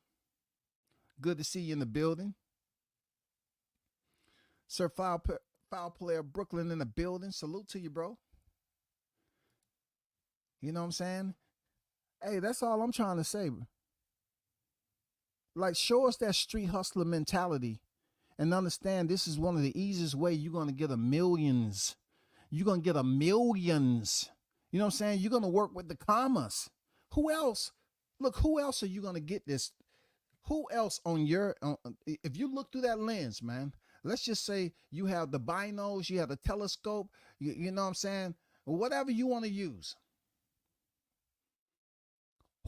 Good to see you in the building. Sir Foul Player Brooklyn in the building. Salute to you, bro. You know what I'm saying? Hey, that's all I'm trying to say. Like, show us that street hustler mentality and understand this is one of the easiest way you're going to get a millions. You're going to get a millions. You know what I'm saying? You're going to work with the commas. Who else? Look, who else are you going to get this? Who else on your, if you look through that lens, man, let's just say you have the binos, you have the telescope, you know what I'm saying? Whatever you want to use.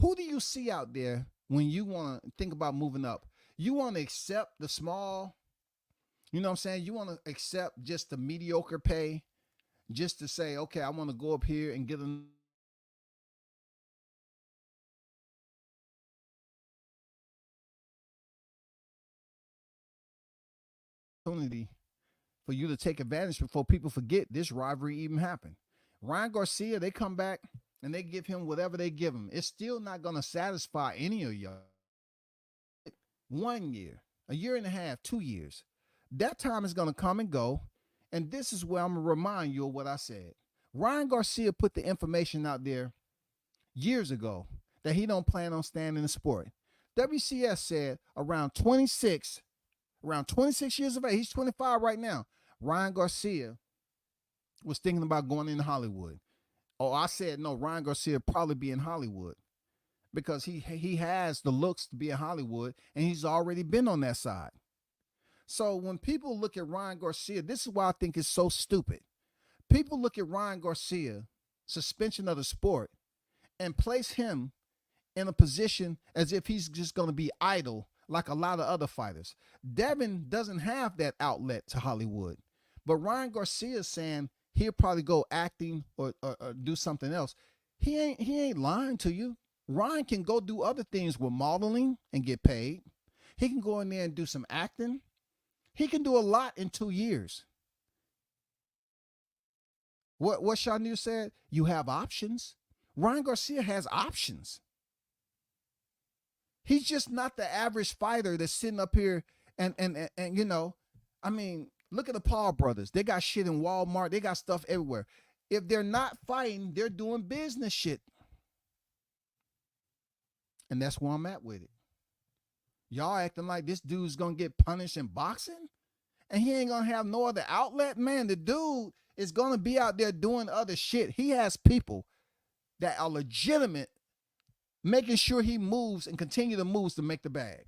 Who do you see out there when you want to think about moving up? You want to accept the small, you know what I'm saying? You want to accept just the mediocre pay, just to say, okay, I want to go up here and get an opportunity for you to take advantage before people forget this rivalry even happened. Ryan Garcia, they come back and they give him whatever they give him. It's still not going to satisfy any of y'all. 1 year, a year and a half, 2 years. That time is going to come and go. And this is where I'm going to remind you of what I said. Ryan Garcia put the information out there years ago that he don't plan on staying in the sport. WCS said around 26 years of age, he's 25 right now, Ryan Garcia was thinking about going into Hollywood. Oh, I said no, Ryan Garcia probably be in Hollywood because he has the looks to be in Hollywood and he's already been on that side. So when people look at Ryan Garcia, this is why I think it's so stupid. People look at Ryan Garcia, suspension of the sport, and place him in a position as if he's just going to be idle like a lot of other fighters. Devin doesn't have that outlet to Hollywood. But Ryan Garcia is saying he'll probably go acting or do something else. He ain't lying to you. Ryan can go do other things with modeling and get paid. He can go in there and do some acting. He can do a lot in 2 years. What Shanu said, you have options. Ryan Garcia has options. He's just not the average fighter that's sitting up here and you know, I mean, look at the Paul brothers. They got shit in Walmart. They got stuff everywhere. If they're not fighting, they're doing business shit. And that's where I'm at with it. Y'all acting like this dude's going to get punished in boxing and he ain't going to have no other outlet. Man, the dude is going to be out there doing other shit. He has people that are legitimate, making sure he moves and continue to move to make the bag.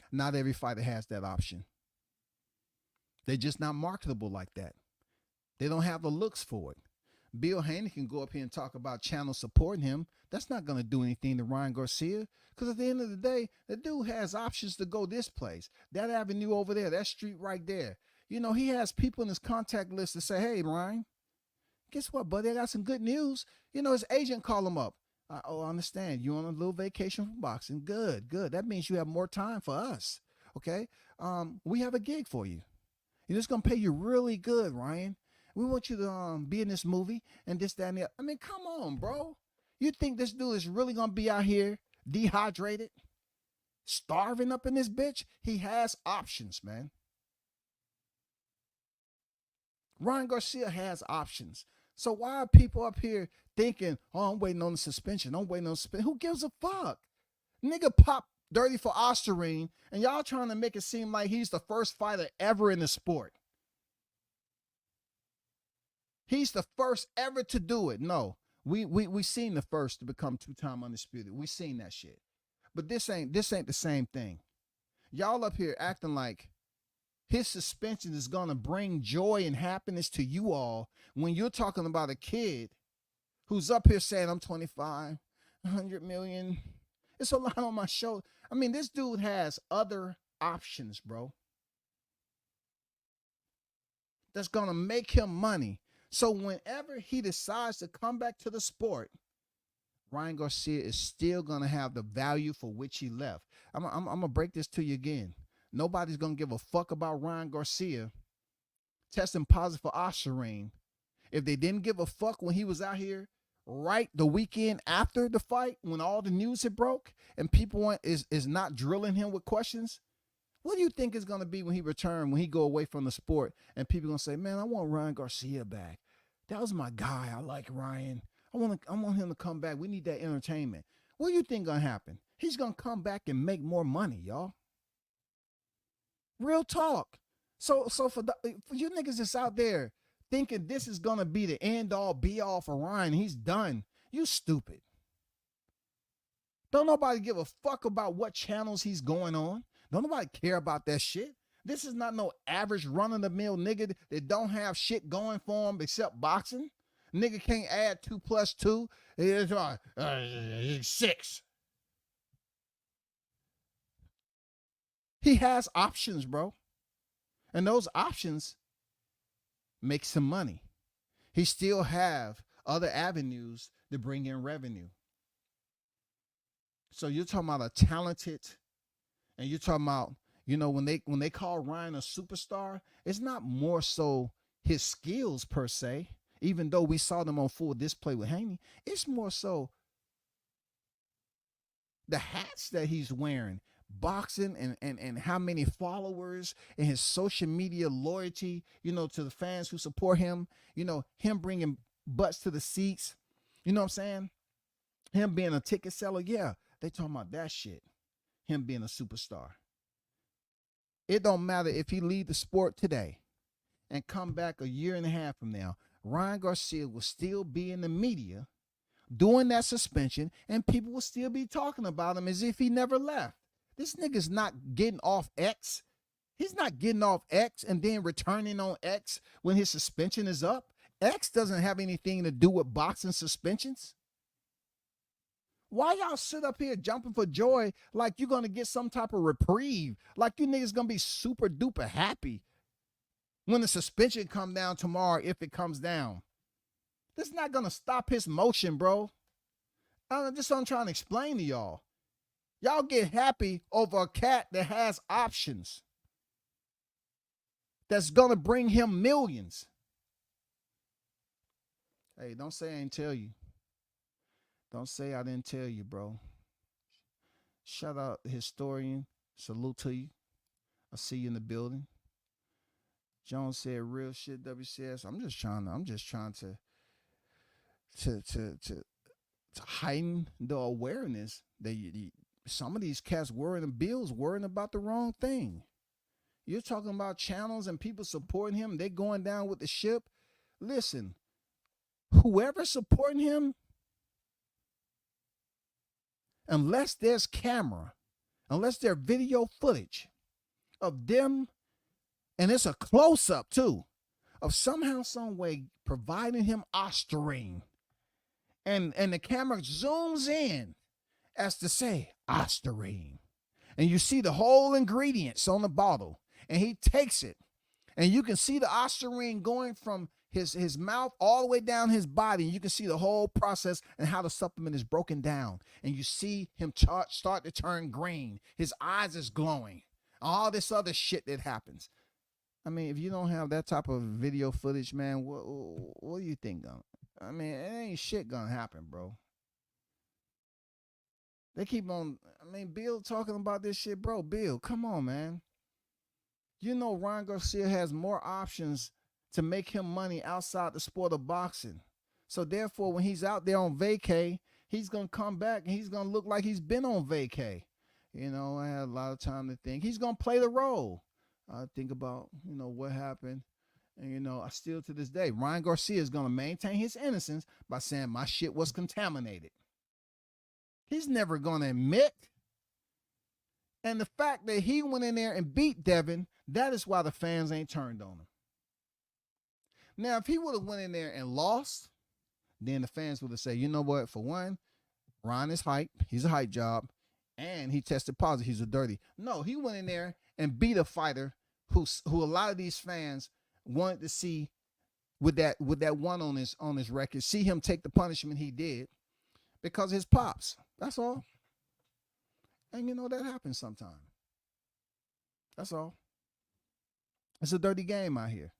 Not every fighter has that option. They're just not marketable like that. They don't have the looks for it. Bill Haney can go up here and talk about channels supporting him. That's not going to do anything to Ryan Garcia, because at the end of the day, the dude has options to go this place, that avenue over there, that street right there. You know, he has people in his contact list to say, hey, Ryan, guess what, buddy? I got some good news. You know, his agent call him up. I understand. You're on a little vacation from boxing. Good, good. That means you have more time for us. Okay? We have a gig for you. And it's going to pay you really good, Ryan. We want you to be in this movie and this, that, and the other. I mean, come on, bro. You think this dude is really going to be out here dehydrated, starving up in this bitch? He has options, man. Ryan Garcia has options. So why are people up here thinking, oh, I'm waiting on the suspension. I'm waiting on the suspension. Who gives a fuck? Nigga pop dirty for Ostarine, and y'all trying to make it seem like he's the first fighter ever in the sport. He's the first ever to do it. No, we seen the first to become two-time undisputed. We seen that shit. But this ain't the same thing. Y'all up here acting like his suspension is gonna bring joy and happiness to you all when you're talking about a kid who's up here saying, I'm 25, 100 million. It's a lot on my shoulder. I mean, this dude has other options, bro. That's gonna make him money. So whenever he decides to come back to the sport, Ryan Garcia is still going to have the value for which he left. I'm going to break this to you again. Nobody's going to give a fuck about Ryan Garcia testing positive for Ostarine if they didn't give a fuck when he was out here right the weekend after the fight, when all the news had broke and people is not drilling him with questions. What do you think is going to be when he return, when he go away from the sport, and people going to say, man, I want Ryan Garcia back. That was my guy. I like Ryan. I want him to come back. We need that entertainment. What do you think going to happen? He's going to come back and make more money, y'all. Real talk. So for you niggas that's out there thinking this is going to be the end all be all for Ryan, he's done. You stupid. Don't nobody give a fuck about what channels he's going on. Don't nobody care about that shit. This is not no average run-of-the-mill nigga that don't have shit going for him except boxing. Nigga can't add 2 + 2. It's 6. He has options, bro. And those options make some money. He still have other avenues to bring in revenue. So you're talking about a talented, and you're talking about, you know, when they call Ryan a superstar, it's not more so his skills per se, even though we saw them on full display with Haney. It's more so the hats that he's wearing, boxing, and how many followers, and his social media loyalty, you know, to the fans who support him, you know, him bringing butts to the seats, you know what I'm saying? Him being a ticket seller. Yeah, they talking about that shit. Him being a superstar. It don't matter if he leave the sport today and come back a year and a half from now, Ryan Garcia will still be in the media doing that suspension, and people will still be talking about him as if he never left. This nigga's not getting off X. He's not getting off X and then returning on X when his suspension is up. X doesn't have anything to do with boxing suspensions. Why y'all sit up here jumping for joy like you're going to get some type of reprieve, like you niggas going to be super duper happy when the suspension come down tomorrow, if it comes down? This is not going to stop his motion, bro. This is what I'm trying to explain to y'all. Y'all get happy over a cat that has options, that's going to bring him millions. Hey, don't say I didn't tell you. Don't say I didn't tell you, bro. Shout out historian. Salute to you. I see you in the building. Jones said real shit, WCS. I'm just trying to heighten the awareness that some of these cats worrying and bills worrying about the wrong thing. You're talking about channels and people supporting him. They going down with the ship. Listen, whoever's supporting him, unless there's camera, unless there's video footage of them And it's a close-up too of somehow, some way providing him Ostarine. And the camera zooms in as to say Ostarine. And you see the whole ingredients on the bottle. And he takes it. And you can see the Ostarine going from his mouth all the way down his body. And you can see the whole process and how the supplement is broken down. And you see him start to turn green. His eyes is glowing. All this other shit that happens. I mean, if you don't have that type of video footage, man, what do you think? I mean, it ain't shit gonna happen, bro. They keep on, I mean, Bill talking about this shit, bro. Bill, come on, man. You know Ryan Garcia has more options to make him money outside the sport of boxing. So therefore, when he's out there on vacay, he's going to come back and he's going to look like he's been on vacay. You know, I had a lot of time to think. He's going to play the role. I think about, you know, what happened. And, you know, I still to this day, Ryan Garcia is going to maintain his innocence by saying my shit was contaminated. He's never going to admit. And the fact that he went in there and beat Devin, that is why the fans ain't turned on him. Now, if he would have went in there and lost, then the fans would have said, you know what, for one, Ryan is hype. He's a hype job. And he tested positive. He's a dirty. No, he went in there and beat a fighter who a lot of these fans wanted to see with that one on his record, see him take the punishment he did because of his pops. That's all. And you know, that happens sometimes. That's all. It's a dirty game out here.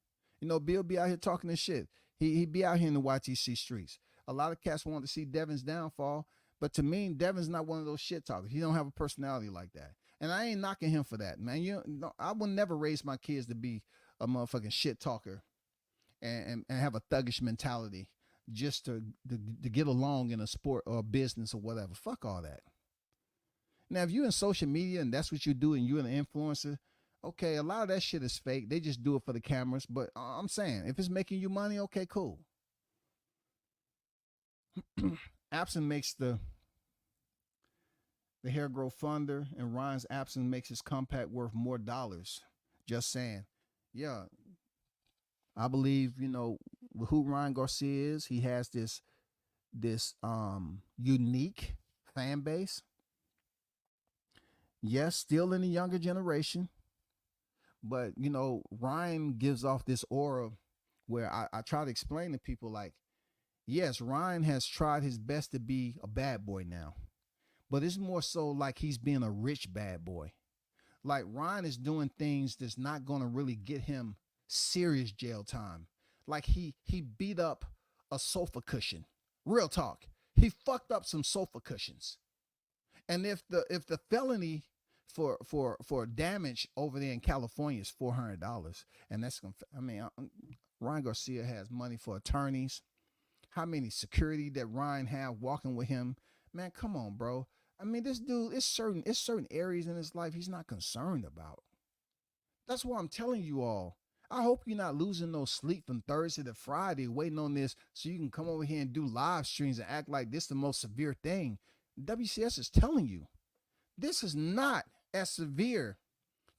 You know, Bill be out here talking this shit. He be out here in the YTC streets. A lot of cats want to see Devin's downfall, but to me, Devin's not one of those shit talkers. He don't have a personality like that. And I ain't knocking him for that, man. You know, I would never raise my kids to be a motherfucking shit talker and have a thuggish mentality just to get along in a sport or a business or whatever. Fuck all that. Now, if you're in social media and that's what you do and you're an influencer, okay, a lot of that shit is fake. They just do it for the cameras. But I'm saying, if it's making you money, okay, cool. Absent makes the hair grow fonder, and Ryan's absence makes his compact worth more dollars. Just saying. Yeah, I believe, you know, who Ryan Garcia is, he has this unique fan base. Yes, still in the younger generation. But, you know, Ryan gives off this aura where I try to explain to people, like, yes, Ryan has tried his best to be a bad boy now. But it's more so like he's being a rich bad boy. Like, Ryan is doing things that's not going to really get him serious jail time. Like, he beat up a sofa cushion. Real talk. He fucked up some sofa cushions. And if the felony for damage over there in California is $400, and that's gonna, I mean, Ryan Garcia has money for attorneys. How many security that Ryan have walking with him? Man, come on, bro. I mean, this dude, it's certain areas in his life he's not concerned about. That's why I'm telling you all. I hope you're not losing no sleep from Thursday to Friday waiting on this so you can come over here and do live streams and act like this is the most severe thing. WCS is telling you, this is not as severe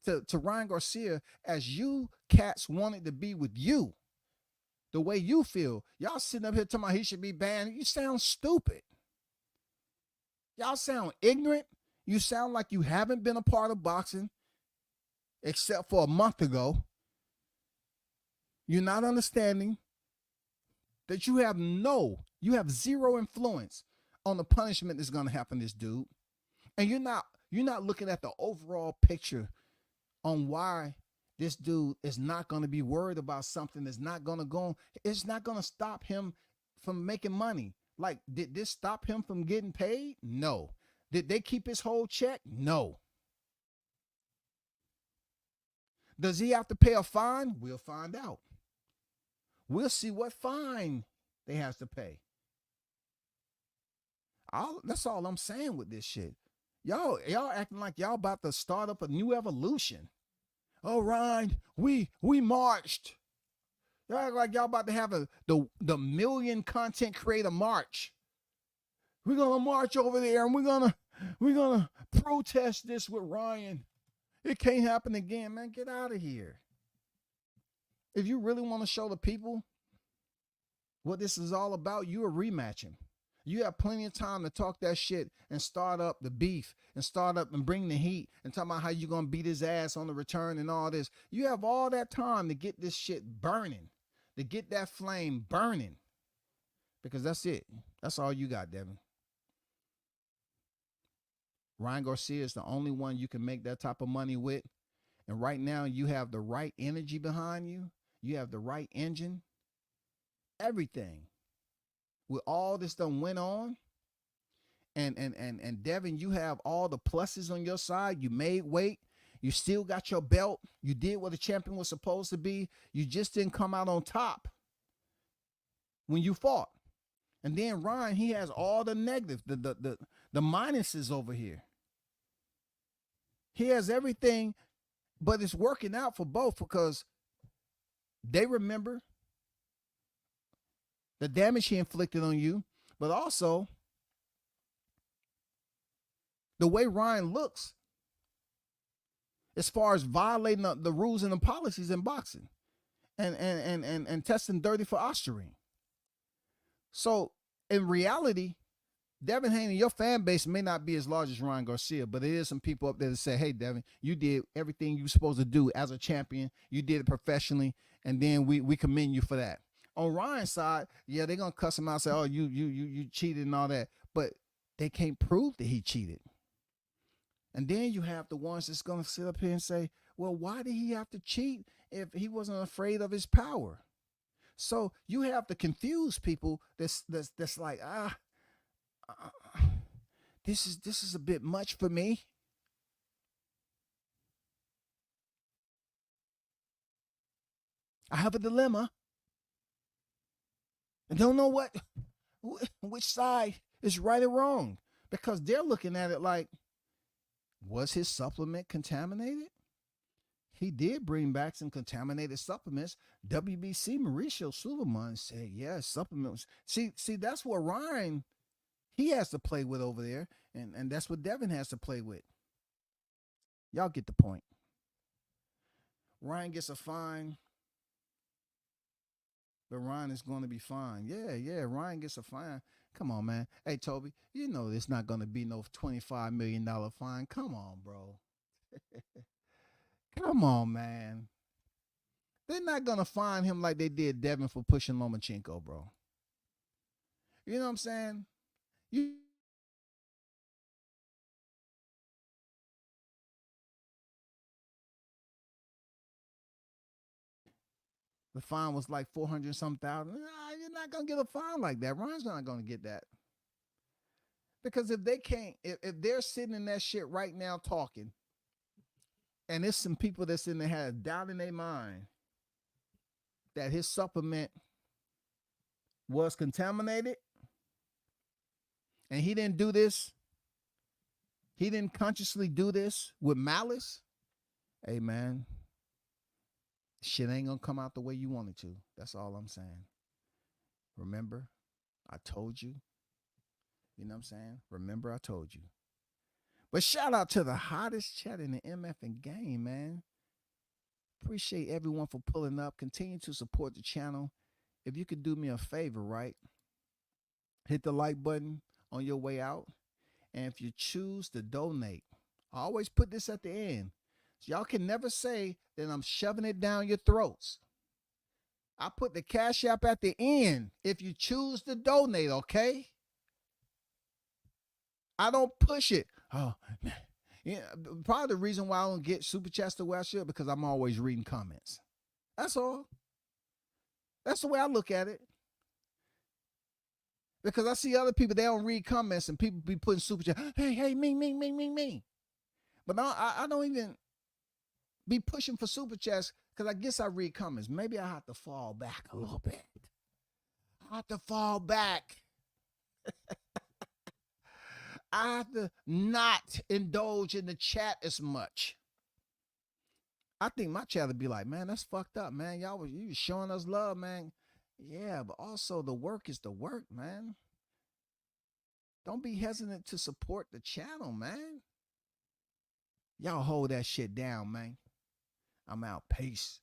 to Ryan Garcia as you cats wanted to be with you. The way you feel. Y'all sitting up here talking about he should be banned. You sound stupid. Y'all sound ignorant. You sound like you haven't been a part of boxing except for a month ago. You're not understanding that you have zero influence on the punishment that's going to happen to this dude. And you're not looking at the overall picture on why this dude is not going to be worried about something that's not going to go. It's not going to stop him from making money. Like, did this stop him from getting paid? No. Did they keep his whole check? No. Does he have to pay a fine? We'll find out. We'll see what fine they have to pay. That's all I'm saying with this shit. Y'all acting like y'all about to start up a new evolution. Oh, Ryan, we marched. Y'all act like y'all about to have the million content creator march. We're gonna march over there and we're gonna protest this with Ryan. It can't happen again, man. Get out of here. If you really want to show the people what this is all about, you are rematching. You have plenty of time to talk that shit and start up the beef and start up and bring the heat and talk about how you're going to beat his ass on the return and all this. You have all that time to get this shit burning, to get that flame burning, because that's it. That's all you got, Devin. Ryan Garcia is the only one you can make that type of money with. And right now, you have the right energy behind you. You have the right engine. Everything. With all this done went on, and Devin, you have all the pluses on your side. You made weight. You still got your belt. You did what a champion was supposed to be. You just didn't come out on top when you fought. And then Ryan, he has all the negative, the minuses over here. He has everything, but it's working out for both because they remember the damage he inflicted on you, but also the way Ryan looks as far as violating the rules and the policies in boxing and testing dirty for Ostarine. So in reality, Devin Haney, your fan base may not be as large as Ryan Garcia, but there is some people up there that say, hey, Devin, you did everything you were supposed to do as a champion. You did it professionally, and then we commend you for that. On Ryan's side, yeah, they're going to cuss him out and say, oh, you cheated and all that, but they can't prove that he cheated. And then you have the ones that's going to sit up here and say, well, why did he have to cheat if he wasn't afraid of his power? So you have to confuse people that's like, this is a bit much for me. I have a dilemma. I don't know which side is right or wrong, because they're looking at it like, was his supplement contaminated? He did bring back some contaminated supplements. WBC Mauricio Suleiman said, yeah, supplements. See, that's what Ryan, he has to play with over there, and that's what Devin has to play with. Y'all get the point. Ryan gets a fine, but Ryan is going to be fine. Yeah, Ryan gets a fine. Come on, man. Hey, Toby, you know it's not going to be no $25 million fine. Come on, bro. Come on, man. They're not going to fine him like they did Devin for pushing Lomachenko, bro. You know what I'm saying? The fine was like 400 some thousand. Nah, you're not going to get a fine like that. Ryan's not going to get that. Because if they can't, if they're sitting in that shit right now talking, and there's some people that's in there have doubt in their mind that his supplement was contaminated, and he didn't do this, he didn't consciously do this with malice, hey, man, shit ain't gonna come out the way you want it to. That's all I'm saying. Remember, I told you. You know what I'm saying? Remember, I told you. But shout out to the hottest chat in the MF and game, man. Appreciate everyone for pulling up. Continue to support the channel. If you could do me a favor, right? Hit the like button on your way out. And if you choose to donate, I always put this at the end. So y'all can never say that I'm shoving it down your throats. I put the Cash App at the end if you choose to donate, okay? I don't push it. Oh, man. Yeah, probably the reason why I don't get super chats the way I should, because I'm always reading comments. That's all. That's the way I look at it. Because I see other people, they don't read comments, and people be putting super chats. Hey, me. But I don't even be pushing for super chats, because I guess I read comments. Maybe I have to fall back a little bit. I have to fall back. I have to not indulge in the chat as much. I think my chat would be like, man, that's fucked up, man. You was showing us love, man. Yeah, but also the work is the work, man. Don't be hesitant to support the channel, man. Y'all hold that shit down, man. I'm out. Peace.